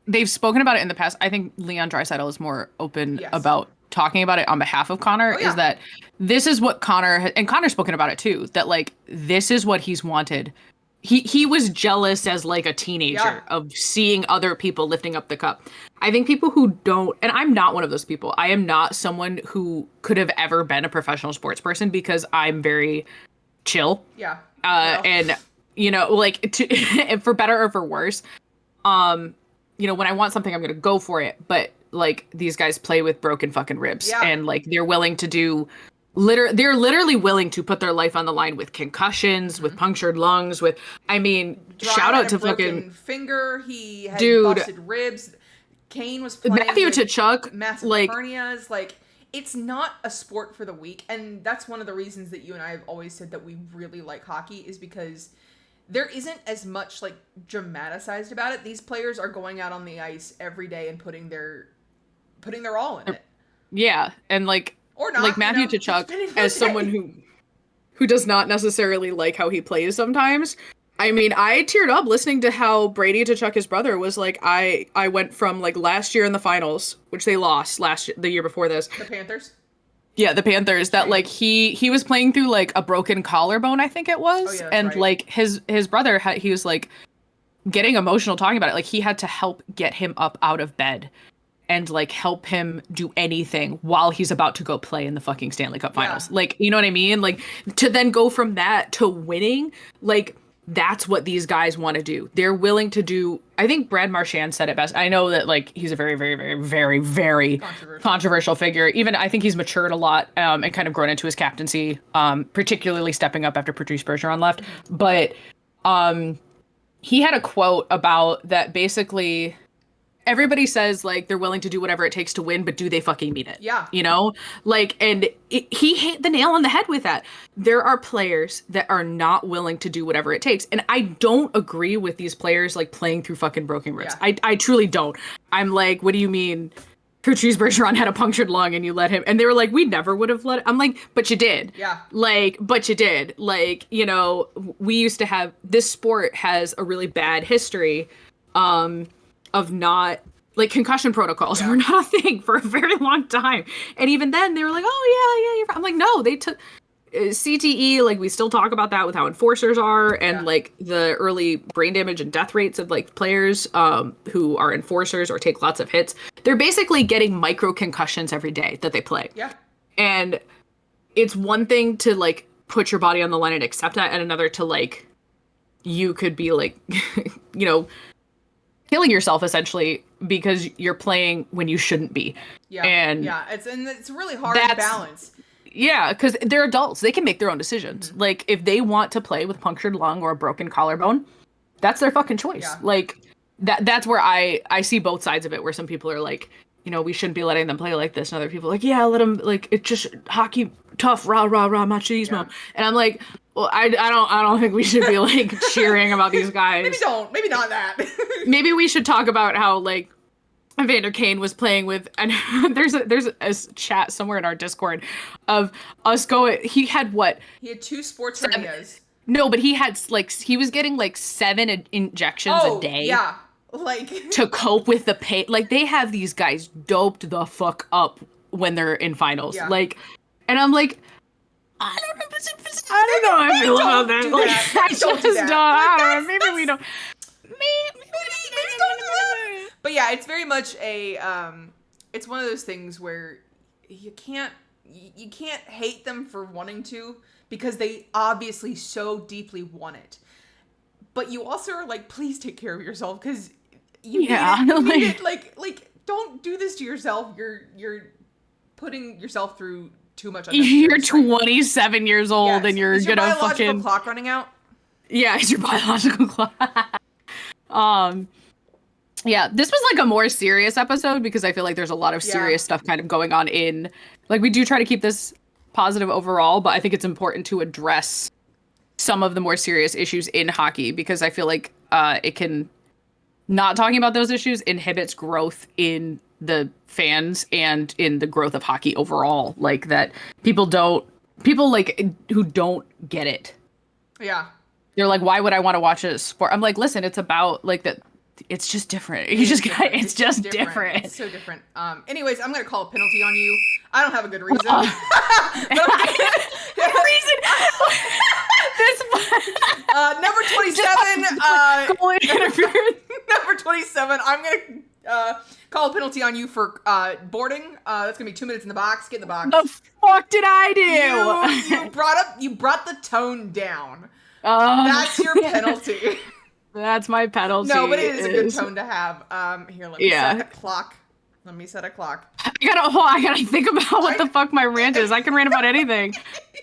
they've spoken about it in the past. I think Leon Draisaitl is more open about talking about it on behalf of Connor. Is that this is what Connor and Connor's spoken about it too, that like this is what he's wanted. He was jealous as like a teenager of seeing other people lifting up the cup. I think people who don't, and I'm not one of those people. I am not someone who could have ever been a professional sports person because I'm very chill. Yeah. And you know, like for better or for worse, you know, when I want something, I'm going to go for it. But like these guys play with broken fucking ribs and like they're willing to do they're literally willing to put their life on the line with concussions, with punctured lungs, with, I mean, shout out to fucking finger. He had dude, busted ribs. Kane was playing Matthew Tkachuk, massive hernias. Like, it's not a sport for the weak. And that's one of the reasons that you and I have always said that we really like hockey, is because there isn't as much like dramatized about it. These players are going out on the ice every day and putting their all in it. Yeah, and like, or not, like Matthew Tkachuk, as someone who does not necessarily like how he plays sometimes. I mean, I teared up listening to how Brady Tkachuk, his brother, was like, I went from like last year in the finals, which they lost the year before this. The Panthers? Yeah, the Panthers, that like he was playing through like a broken collarbone, I think it was. And like his brother, he was like getting emotional talking about it. Like he had to help get him up out of bed and like help him do anything while he's about to go play in the fucking Stanley Cup Finals. Like, you know what I mean? Like to then go from that to winning, like that's what these guys want to do. They're willing to do, I think Brad Marchand said it best. I know that like he's a very, very, very, very, very controversial figure. Even I think he's matured a lot and kind of grown into his captaincy, particularly stepping up after Patrice Bergeron left. But he had a quote about that basically everybody says like they're willing to do whatever it takes to win, but do they fucking mean it? Yeah. You know, like, and he hit the nail on the head with that. There are players that are not willing to do whatever it takes. And I don't agree with these players like playing through fucking broken ribs. Yeah. I truly don't. I'm like, what do you mean? Patrice Bergeron had a punctured lung and you let him, and they were like, we never would have let it. I'm like, but you did. Yeah. Like, but you did. Like, you know, we used to have, this sport has a really bad history, of not, like, concussion protocols were not a thing for a very long time. And even then they were like, oh yeah, you're fine. I'm like, no, they took CTE, like we still talk about that with how enforcers are and like the early brain damage and death rates of like players who are enforcers or take lots of hits. They're basically getting micro concussions every day that they play. Yeah. And it's one thing to like put your body on the line and accept that, and another to like, you could be like, you know, killing yourself essentially because you're playing when you shouldn't be. Yeah. And it's really hard to balance. Yeah, because they're adults. They can make their own decisions. Mm-hmm. Like if they want to play with punctured lung or a broken collarbone, that's their fucking choice. Yeah. Like that's where I see both sides of it, where some people are like, you know, we shouldn't be letting them play like this, and other people are like, yeah, let them, like, it's just hockey, tough, rah rah rah machismo. Yeah. And I'm like, well, I don't think we should be like cheering about these guys. Maybe not that. Maybe we should talk about how, like, Evander Kane was playing with, and there's a chat somewhere in our Discord of us going, he had 2 sports hernias. No, but he was getting like 7 injections a day. Yeah. Like to cope with the pain. Like, they have these guys doped the fuck up when they're in finals. Yeah. Like, and I'm like, I don't know how I feel about that. Like, I just don't. I don't know. Maybe we don't. Maybe don't do that. But yeah, it's very much a it's one of those things where you can't hate them for wanting to, because they obviously so deeply want it. But you also are like, please take care of yourself, because you need it. Like don't do this to yourself. You're putting yourself through too much. You're 27 years old, and you're gonna biological fucking clock running out. Yeah, it's your biological clock. Yeah, this was like a more serious episode, because I feel like there's a lot of serious stuff kind of going on in, like, we do try to keep this positive overall, but I think it's important to address some of the more serious issues in hockey, because I feel like it can, not talking about those issues inhibits growth in the fans and in the growth of hockey overall. Like, that people like who don't get it. Yeah. They're like, why would I want to watch a sport? I'm like, listen, it's about like that. It's just different. It's just different. It's so different. Anyways, I'm gonna call a penalty on you. I don't have a good reason. Number 27. Number 27. I'm gonna call a penalty on you for boarding. That's gonna be 2 minutes in the box. Get in the box. The fuck did I do? You brought the tone down. That's your penalty. That's my penalty. No, but it is a good tone to have. Here, let me set a clock. I gotta think about what the fuck my rant is. I can rant about anything.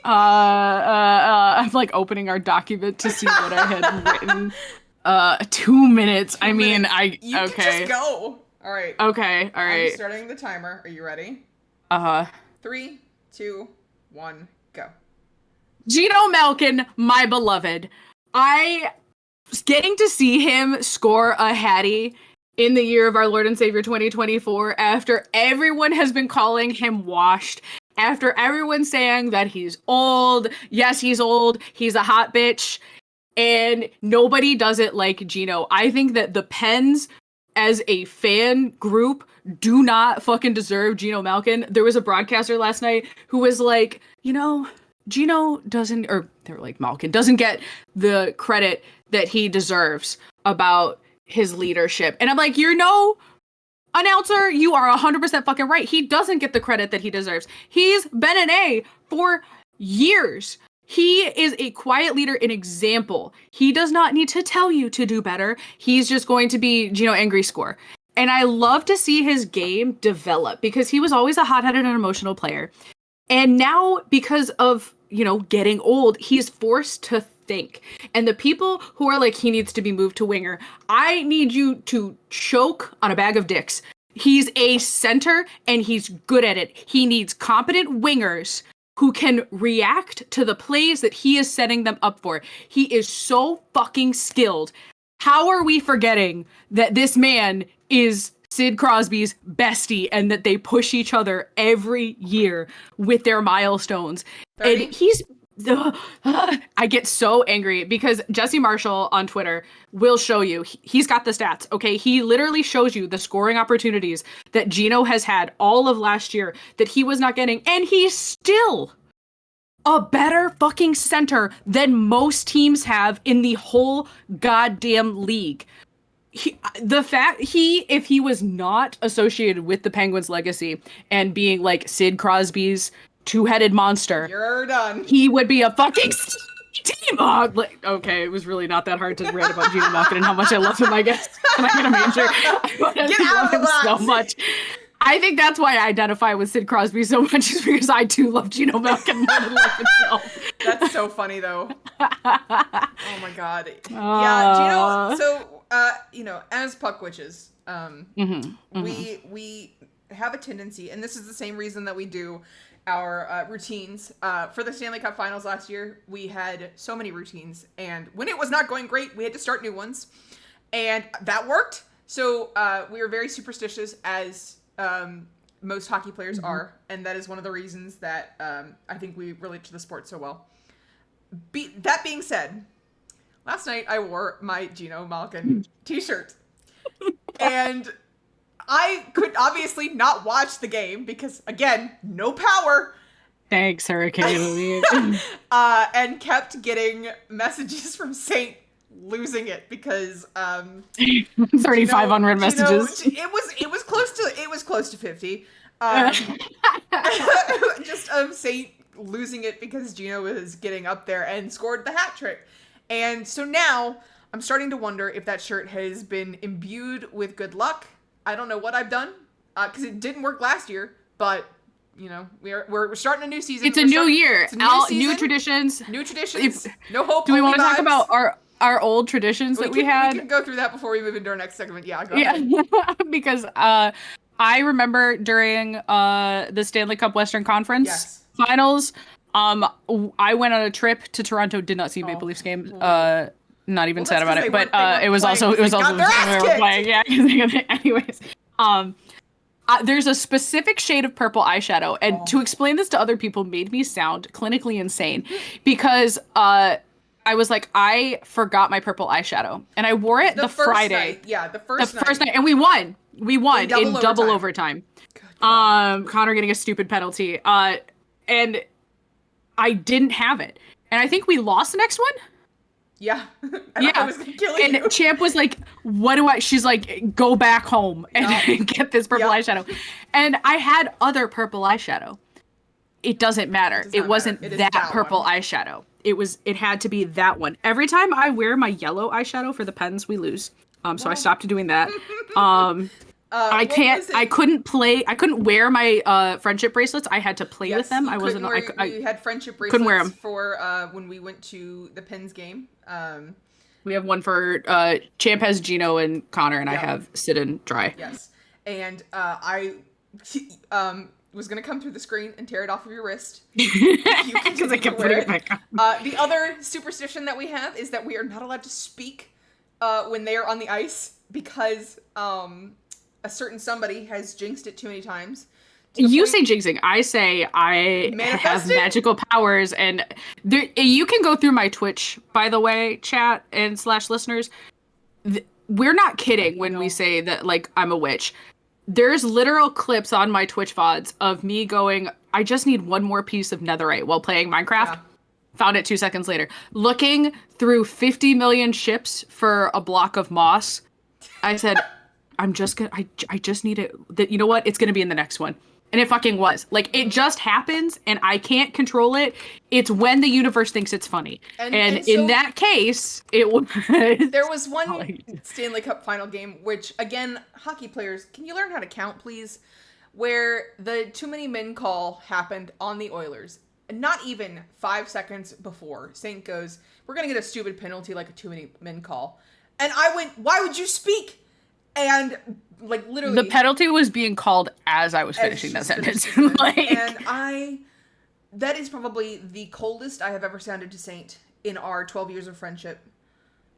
I'm like opening our document to see what I had written. 2 minutes. You can just go. All right. Okay. All right. I'm starting the timer. Are you ready? 3, 2, 1, go. Geno Malkin, my beloved. I was getting to see him score a hattie in the year of our Lord and Savior 2024 after everyone has been calling him washed, after everyone saying that he's old. Yes, he's old. He's a hot bitch. And nobody does it like Geno. I think that the Pens as a fan group do not fucking deserve Geno Malkin. There was a broadcaster last night who was like, Geno doesn't, or they were like, Malkin doesn't get the credit that he deserves about his leadership. And I'm like, announcer, you are 100% fucking right. He doesn't get the credit that he deserves. He's been an A for years. He is a quiet leader, an example. He does not need to tell you to do better. He's just going to be Geno Angry Score. And I love to see his game develop, because he was always a hot-headed and emotional player. And now, because of, getting old, he's forced to think. And the people who are like, he needs to be moved to winger, I need you to choke on a bag of dicks. He's a center, and he's good at it. He needs competent wingers who can react to the plays that he is setting them up for. He is so fucking skilled. How are we forgetting that this man is Sid Crosby's bestie, and that they push each other every year with their milestones? 30? And he's... I get so angry because Jesse Marshall on Twitter will show you. He's got the stats, okay? He literally shows you the scoring opportunities that Geno has had all of last year that he was not getting, and he's still a better fucking center than most teams have in the whole goddamn league. If he was not associated with the Penguins' legacy and being like Sid Crosby's two-headed monster, you're done. He would be a fucking team. Okay, it was really not that hard to rant about Geno Malkin and how much I love him. I guess I'm gonna major. I love him so much. I think that's why I identify with Sid Crosby so much, is because I too love Geno Malkin more than life itself. That's so funny though. Oh my god. Yeah, Geno. So, as puck witches, we have a tendency, and this is the same reason that we do our routines. For the Stanley Cup Finals last year, we had so many routines, and when it was not going great, we had to start new ones, and that worked. So we were very superstitious, as most hockey players are, and that is one of the reasons that I think we relate to the sport so well. That being said, last night I wore my Geno Malkin t-shirt, and I could obviously not watch the game because, again, no power. Thanks, Hurricane. And kept getting messages from Saint losing it because 35 unread messages. It was close to 50. Just of Saint losing it because Geno was getting up there and scored the hat trick. And so now I'm starting to wonder if that shirt has been imbued with good luck. I don't know what I've done, because it didn't work last year, but, we're starting a new season. It's a new year. It's a new traditions. New traditions. No hope. Do we want to talk about our old traditions that we had? We can go through that before we move into our next segment. Yeah, go ahead. Because I remember during the Stanley Cup Western Conference Finals, I went on a trip to Toronto, did not see Maple Leafs game. Not even sad about it, but it was also playing. Yeah. Anyways, there's a specific shade of purple eyeshadow, and to explain this to other people made me sound clinically insane because I was like, I forgot my purple eyeshadow, and I wore it the Friday. The first night, and we won. We won in double overtime. Connor getting a stupid penalty, and I didn't have it, and I think we lost the next one. Yeah. I was gonna kill you. And Champ was like, what do I, she's like, go back home and get this purple eyeshadow. And I had other purple eyeshadow. It doesn't matter. It wasn't that purple eyeshadow. It had to be that one. Every time I wear my yellow eyeshadow for the pens, we lose. So I stopped doing that. I couldn't wear my friendship bracelets. I had to play with them. I had friendship bracelets couldn't wear them for when we went to the Pens game. We have one for Champ has Geno and Connor, and I have Sid and Dry. Yes, and I was gonna come through the screen and tear it off of your wrist because I kept putting it back on. The other superstition that we have is that we are not allowed to speak when they are on the ice because a certain somebody has jinxed it too many times. You say jinxing. I say I have magical powers, and you can go through my Twitch, by the way, chat and / listeners. We're not kidding when we say that, like, I'm a witch. There's literal clips on my Twitch VODs of me going, I just need one more piece of netherite while playing Minecraft. Yeah. Found it 2 seconds later. Looking through 50 million ships for a block of moss. I said, I just need it. You know what? It's going to be in the next one. And it fucking was. Like, it just happens, and I can't control it. It's when the universe thinks it's funny. And so, in that case, it was... There was one Stanley Cup final game, which, again, hockey players, can you learn how to count, please? Where the too many men call happened on the Oilers. And not even 5 seconds before, Saint goes, we're going to get a stupid penalty like a too many men call. And I went, why would you speak? And... like, literally, the penalty was being called as I was finishing that sentence. And that is probably the coldest I have ever sounded to Saint in our 12 years of friendship.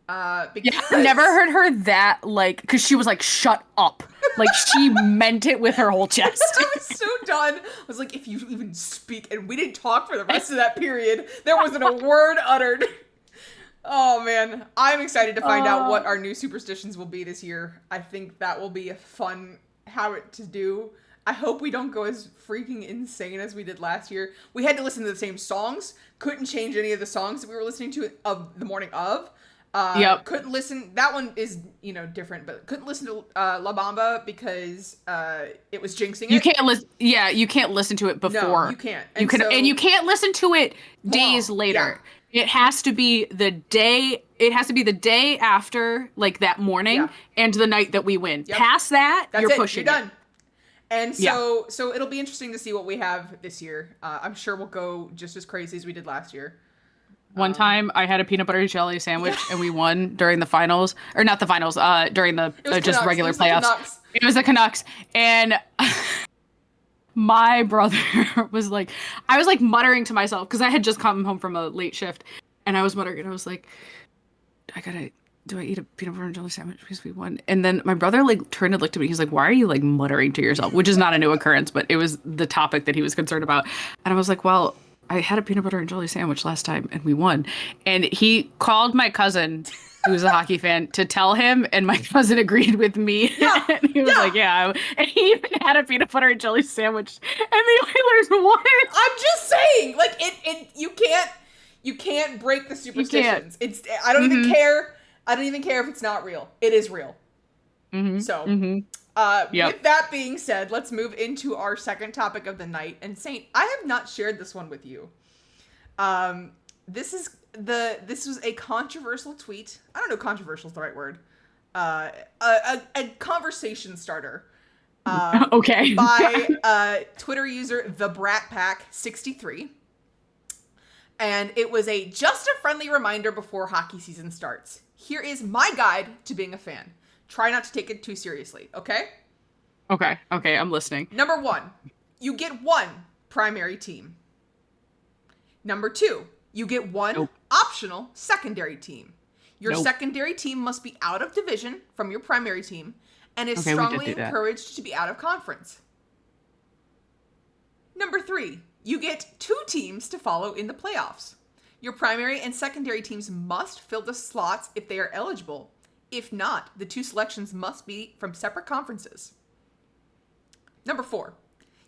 Because I never heard her that, like, because she was like, shut up. Like, she meant it with her whole chest. I was so done. I was like, if you even speak, and we didn't talk for the rest of that period. There wasn't a word uttered. Oh, man. I'm excited to find out what our new superstitions will be this year. I think that will be a fun habit to do. I hope we don't go as freaking insane as we did last year. We had to listen to the same songs. Couldn't change any of the songs that we were listening to of the morning of. Couldn't listen. That one is, different, but couldn't listen to La Bamba because it was jinxing it. You can't listen. Yeah, you can't listen to it before. No, you can't. And you can't listen to it days later. Yeah. It has to be the day. It has to be the day after, like that morning, and the night that we win. Yep. Past that, you're pushing. You're done. And so it'll be interesting to see what we have this year. I'm sure we'll go just as crazy as we did last year. One time I had a peanut butter jelly sandwich and we won during the finals, or not the finals, during the just regular playoffs. It was the Canucks. And my brother was like, I was like muttering to myself because I had just come home from a late shift and I was muttering and I was like, do I eat a peanut butter and jelly sandwich because we won? And then my brother like turned and looked at me. He's like, why are you like muttering to yourself? Which is not a new occurrence, but it was the topic that he was concerned about. And I was like, well, I had a peanut butter and jelly sandwich last time and we won. And he called my cousin, who's a hockey fan, to tell him, and my cousin agreed with me. Yeah, and he was like, yeah. And he even had a peanut butter and jelly sandwich and the Oilers won. I'm just saying, like, you can't break the superstitions. I don't even care. I don't even care if it's not real. It is real. So, with that being said, let's move into our second topic of the night. And Saint, I have not shared this one with you. This was a controversial tweet. I don't know if controversial is the right word. A conversation starter. Okay. By Twitter user TheBratPack63. And it was just a friendly reminder before hockey season starts. Here is my guide to being a fan. Try not to take it too seriously, okay? Okay, I'm listening. Number 1, you get 1 primary team. Number 2, you get 1 optional secondary team. Your secondary team must be out of division from your primary team and is strongly encouraged to be out of conference. Number 3, you get 2 teams to follow in the playoffs. Your primary and secondary teams must fill the slots if they are eligible. If not, the 2 selections must be from separate conferences. Number 4,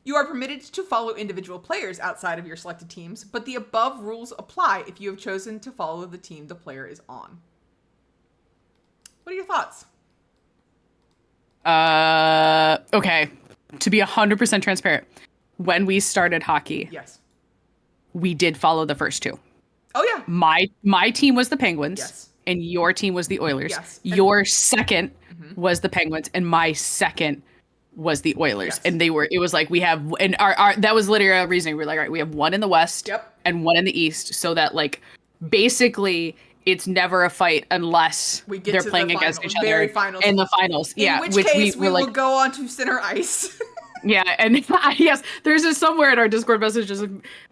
you are permitted to follow individual players outside of your selected teams, but the above rules apply if you have chosen to follow the team the player is on. What are your thoughts? Okay. To be 100% transparent, when we started hockey, yes, we did follow the first 2. Oh yeah. My team was the Penguins. Yes. And your team was the Oilers. Yes. Your second was the Penguins, and my second was the Oilers. Yes. And it was like we have, and our that was literally a reason. We're like, all right, we have 1 in the West and 1 in the East, so that like basically it's never a fight unless they're playing against each other in the finals. In which case we will go on to center ice. Yeah, and yes, there's just somewhere in our Discord messages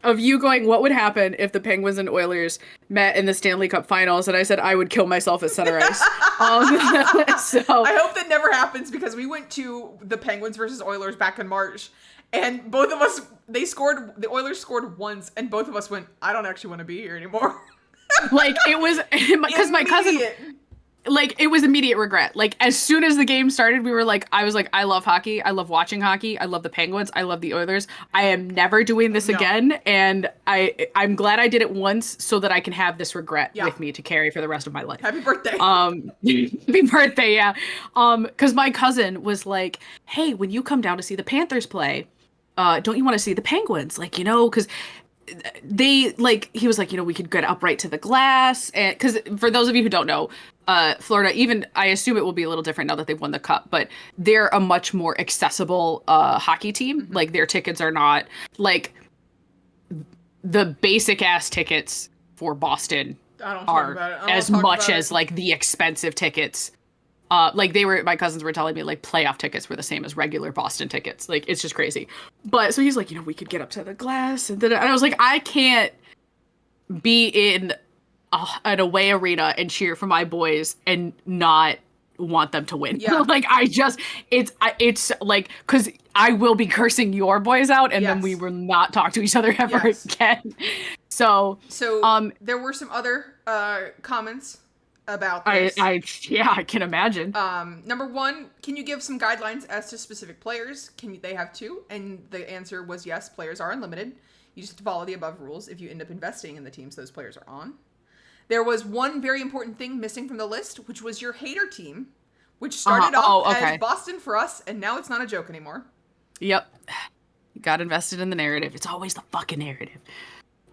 of you going, what would happen if the Penguins and Oilers met in the Stanley Cup Finals? And I said I would kill myself at center ice. So I hope that never happens because we went to the Penguins versus Oilers back in March, and both of us, the Oilers scored once, and both of us went, I don't actually want to be here anymore. Like it was because my cousin. Like, it was immediate regret. Like, as soon as the game started, I was like, I love hockey. I love watching hockey. I love the Penguins. I love the Oilers. I am never doing this again. And I'm glad I did it once so that I can have this regret with me to carry for the rest of my life. Happy birthday. Happy birthday, yeah. Because my cousin was like, hey, when you come down to see the Panthers play, don't you want to see the Penguins? Like, because he was like, we could get upright to the glass. And because for those of you who don't know, Florida, even I assume it will be a little different now that they've won the cup, but they're a much more accessible hockey team. Like their tickets are not like the basic ass tickets for Boston are as much as like the expensive tickets. Like my cousins were telling me like playoff tickets were the same as regular Boston tickets. Like it's just crazy. But so he's like, we could get up to the glass, and I was like, I can't be in an away arena and cheer for my boys and not want them to win. Yeah. Like it's like, because I will be cursing your boys out, and then we will not talk to each other ever again. So there were some other comments about this. I can imagine. Number 1, can you give some guidelines as to specific players? Can they have 2? And the answer was yes, players are unlimited. You just have to follow the above rules if you end up investing in the teams those players are on. There was one very important thing missing from the list, which was your hater team, which started off as Boston for us, and now it's not a joke anymore. Yep. You got invested in the narrative. It's always the fucking narrative.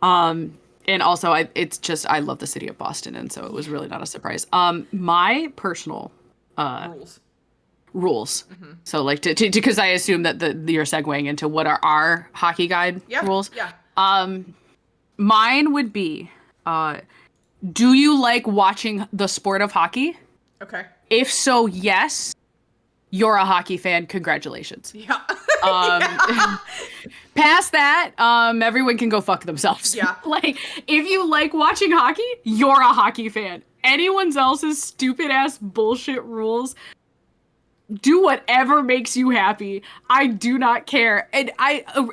And also, I love the city of Boston, and so it was really not a surprise. My personal rules. Mm-hmm. So, like, because I assume that you're segueing into what are our hockey guide rules. Yeah. Mine would be Do you like watching the sport of hockey? Okay. If so, yes, you're a hockey fan. Congratulations. Yeah. Past that, everyone can go fuck themselves. Yeah. Like, if you like watching hockey, you're a hockey fan. Anyone else's stupid ass bullshit rules, do whatever makes you happy. I do not care. And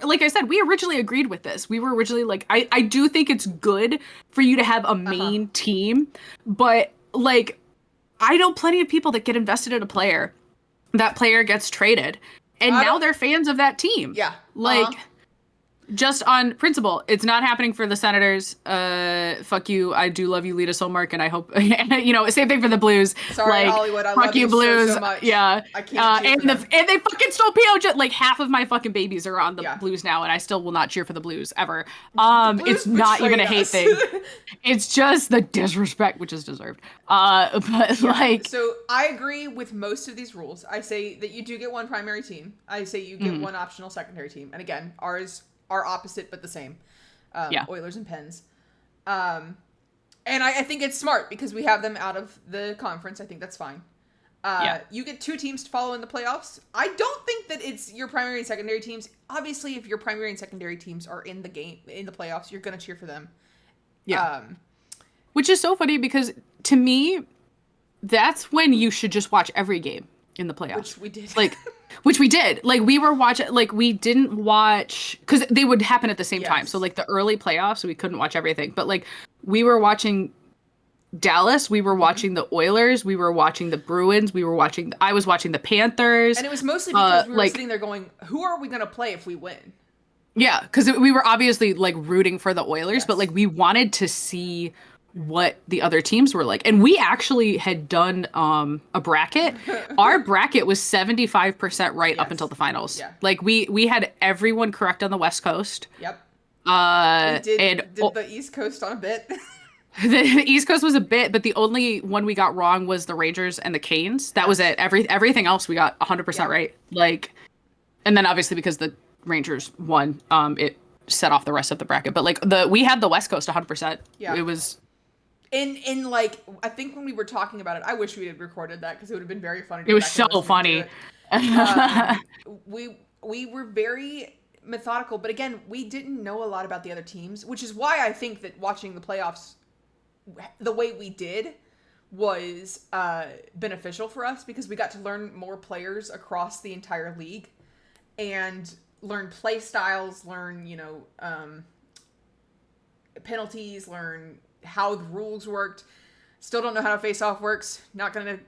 like I said, we originally agreed with this. We were originally like, I do think it's good for you to have a main team, but like, I know plenty of people that get invested in a player. That player gets traded, and now they're fans of that team. Yeah. Like, just on principle, it's not happening for the Senators. Fuck you. I do love you, Lita Solmark, and I hope same thing for the Blues. Sorry, like, Hollywood. I fuck love you, Blues. so much. Yeah. I can't. And they fucking stole PO. Like half of my fucking babies are on the Blues now, and I still will not cheer for the Blues ever. It's not even a hate thing. It's just the disrespect, which is deserved. So I agree with most of these rules. I say that you do get one primary team. I say you get one optional secondary team, and again, ours are opposite but the same. Oilers and Pens. And I think it's smart because we have them out of the conference. I think that's fine. You get 2 teams to follow in the playoffs. I don't think that it's your primary and secondary teams. Obviously, if your primary and secondary teams are in the game, in the playoffs, you're going to cheer for them. Yeah. Which is so funny because to me, that's when you should just watch every game in the playoffs. Which we did. Which we did. Like, we were watching, like, we didn't watch, because they would happen at the same time. So, like, the early playoffs, we couldn't watch everything. But, like, we were watching Dallas, we were watching the Oilers, we were watching the Bruins, I was watching the Panthers. And it was mostly because we were sitting there going, who are we going to play if we win? Yeah, because we were obviously, like, rooting for the Oilers, but, like, we wanted to see what the other teams were like. And we actually had done a bracket. Our bracket was 75% right up until the finals. Yeah. Like, we had everyone correct on the West Coast. Yep. Did the East Coast on a bit. The East Coast was a bit, but the only one we got wrong was the Rangers and the Canes. That was it. Everything else we got 100% right. Like, and then obviously because the Rangers won, it set off the rest of the bracket. But like we had the West Coast 100%. Yeah. It was in like, I think when we were talking about it, I wish we had recorded that because it would have been very funny. It was so funny. We were very methodical, but again, we didn't know a lot about the other teams, which is why I think that watching the playoffs the way we did was beneficial for us because we got to learn more players across the entire league and learn play styles, learn, penalties, learn how the rules worked. Still don't know how Faceoff works. Not going to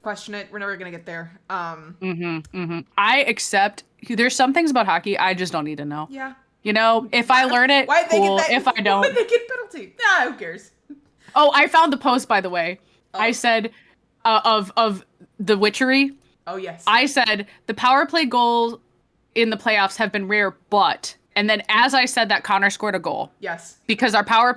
question it. We're never going to get there. I accept there's some things about hockey I just don't need to know. Yeah. If I learn it, cool. If I don't. Why'd they get penalty? Nah, who cares? Oh, I found the post, by the way. I said, of the witchery. Oh, yes. I said, the power play goals in the playoffs have been rare, but... And then as I said that, Connor scored a goal. Yes. Because our power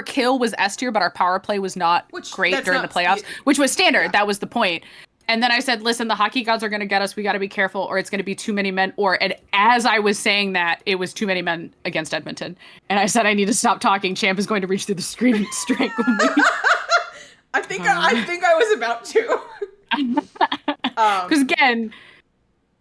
kill was S tier, but our power play was not great during the playoffs, which was standard. Yeah. That was the point. And then I said, listen, the hockey gods are going to get us. We got to be careful or it's going to be too many men. And as I was saying that, it was too many men against Edmonton. And I said, I need to stop talking. Champ is going to reach through the screen and strike with me. I think I was about to. Because again...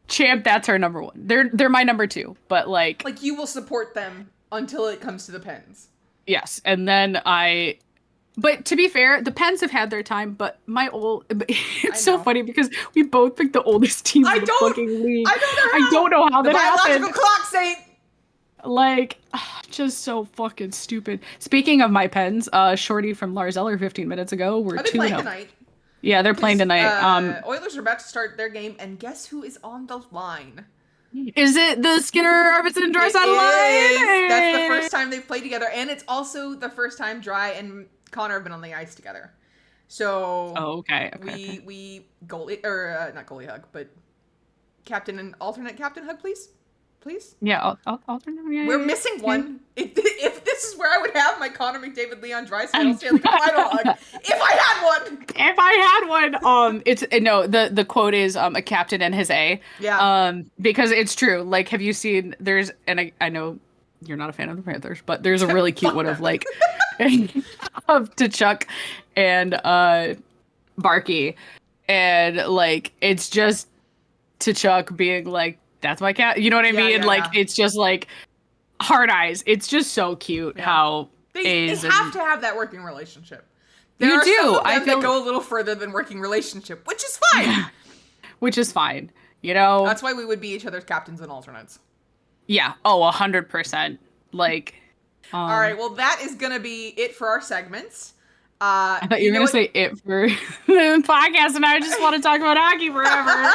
Champ, that's our number one. They're my number two, but like you will support them until it comes to the Pens. Yes, and then but to be fair, the Pens have had their time, but it's so funny because we both picked the oldest team in the fucking league. I don't know how that happened. The biological clock, Saint. Like, just so fucking stupid. Speaking of my Pens, Shorty from Lars Eller 15 minutes ago, we're 2-0. Playing tonight? Yeah, they're playing tonight. Oilers are about to start their game, and guess who is on the line? Is it the Skinner, Arvidsson, and Draisaitl line? That's the first time they've played together, and it's also the first time Dry and Connor have been on the ice together. So, we goalie not goalie hug, but captain and alternate captain hug, please. Yeah, alternate. Yeah, we're missing one. If this is where I would have my Connor McDavid, Leon Draisaitl Stanley Cup final hug, if I had one. It's no. The quote is a captain and his A. Yeah. Because it's true. Like, have you seen? I know you're not a fan of the Panthers, but there's a really cute one of like of T'Chuk and Barky, and like it's just T'Chuk being like, "That's my cat," you know what I mean? It's just like hard eyes. It's just so cute how they have to have that working relationship. There you are do. Some of them that go a little further than working relationship, which is fine. Which is fine. You know, that's why we would be each other's captains and alternates. Yeah. Oh, 100%. Like. All right. Well, that is gonna be it for our segments. I thought you were gonna say it for the podcast, and I just want to talk about hockey forever.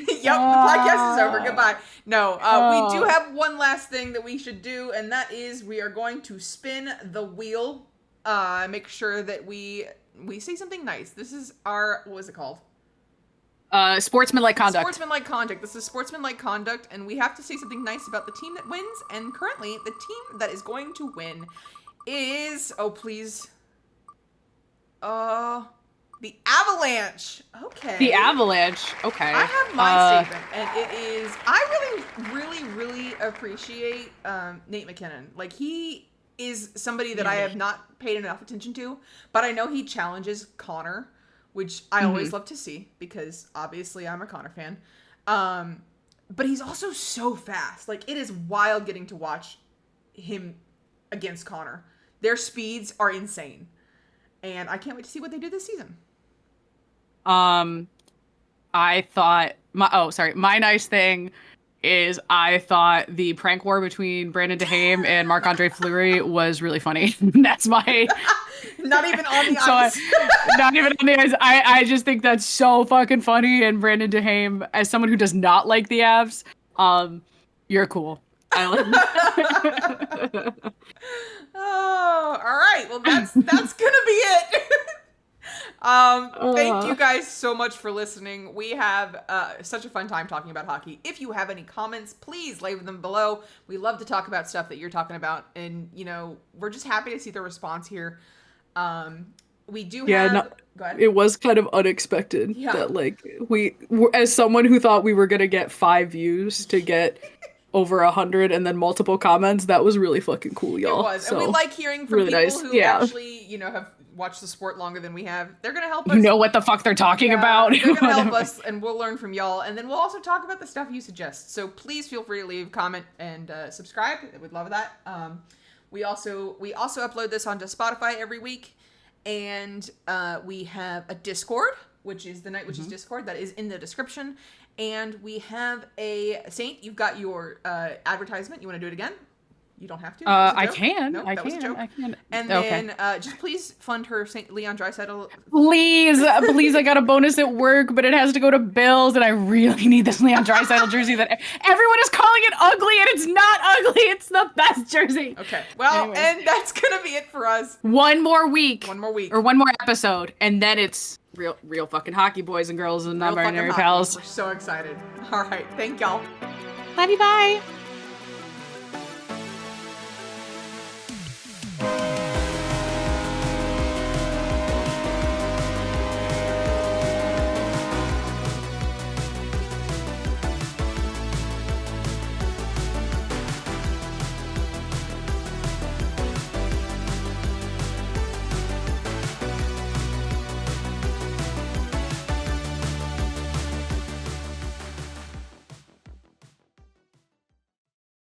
Yep, the podcast is over. Goodbye. No, we do have one last thing that we should do, and that is we are going to spin the wheel. Make sure that we say something nice. This is our, what was it called? Sportsmanlike conduct. Sportsmanlike conduct. This is sportsmanlike conduct, and we have to say something nice about the team that wins. And currently, the team that is going to win is, oh please, the Avalanche. Okay. The Avalanche. Okay. I have my statement, and it is, I really appreciate Nate McKinnon. Like, he is somebody that I have not paid enough attention to, but I know he challenges Connor, which I always love to see because obviously I'm a Connor fan. But he's also so fast. Like, it is wild getting to watch him against Connor. Their speeds are insane. And I can't wait to see what they do this season. I thought my nice thing is I thought the prank war between Brandon DeHame and Marc-Andre Fleury was really funny. That's my not even on the ice. Not even on the ice. I just think that's so fucking funny. And Brandon DeHame, as someone who does not like the Avs, you're cool. I like Oh, all right. Well, that's gonna be it. Thank you guys so much for listening. We have such a fun time talking about hockey. If you have any comments, please leave them below. We love to talk about stuff that you're talking about, and you know, we're just happy to see the response here. We do have. Go ahead. It was kind of unexpected that like we, as someone who thought we were gonna get 5 views to get over 100 and then multiple comments, that was really fucking cool, y'all. It was, so, and we like hearing from really people nice. who actually, you know, have watched the sport longer than we have. They're gonna help us. You know what the fuck they're talking about. They're gonna help us, and we'll learn from y'all, and then we'll also talk about the stuff you suggest. So please feel free to leave a comment and subscribe. We'd love that. We also upload this onto Spotify every week, and we have a Discord, which is the Night Witches Discord that is in the description. And we have a Saint. You've got your advertisement. You want to do it again? You don't have to. I can. No, I that was a joke. I can. And then just please fund her St. Leon Draisaitl. Please, I got a bonus at work, but it has to go to bills, and I really need this Leon Draisaitl jersey that everyone is calling it ugly, and it's not ugly. It's the best jersey. Okay. Well, and that's gonna be it for us. One more week. Or one more episode, and then it's real fucking hockey, boys and girls and non-binary pals. We're so excited. All right. Thank y'all. Love you. Bye.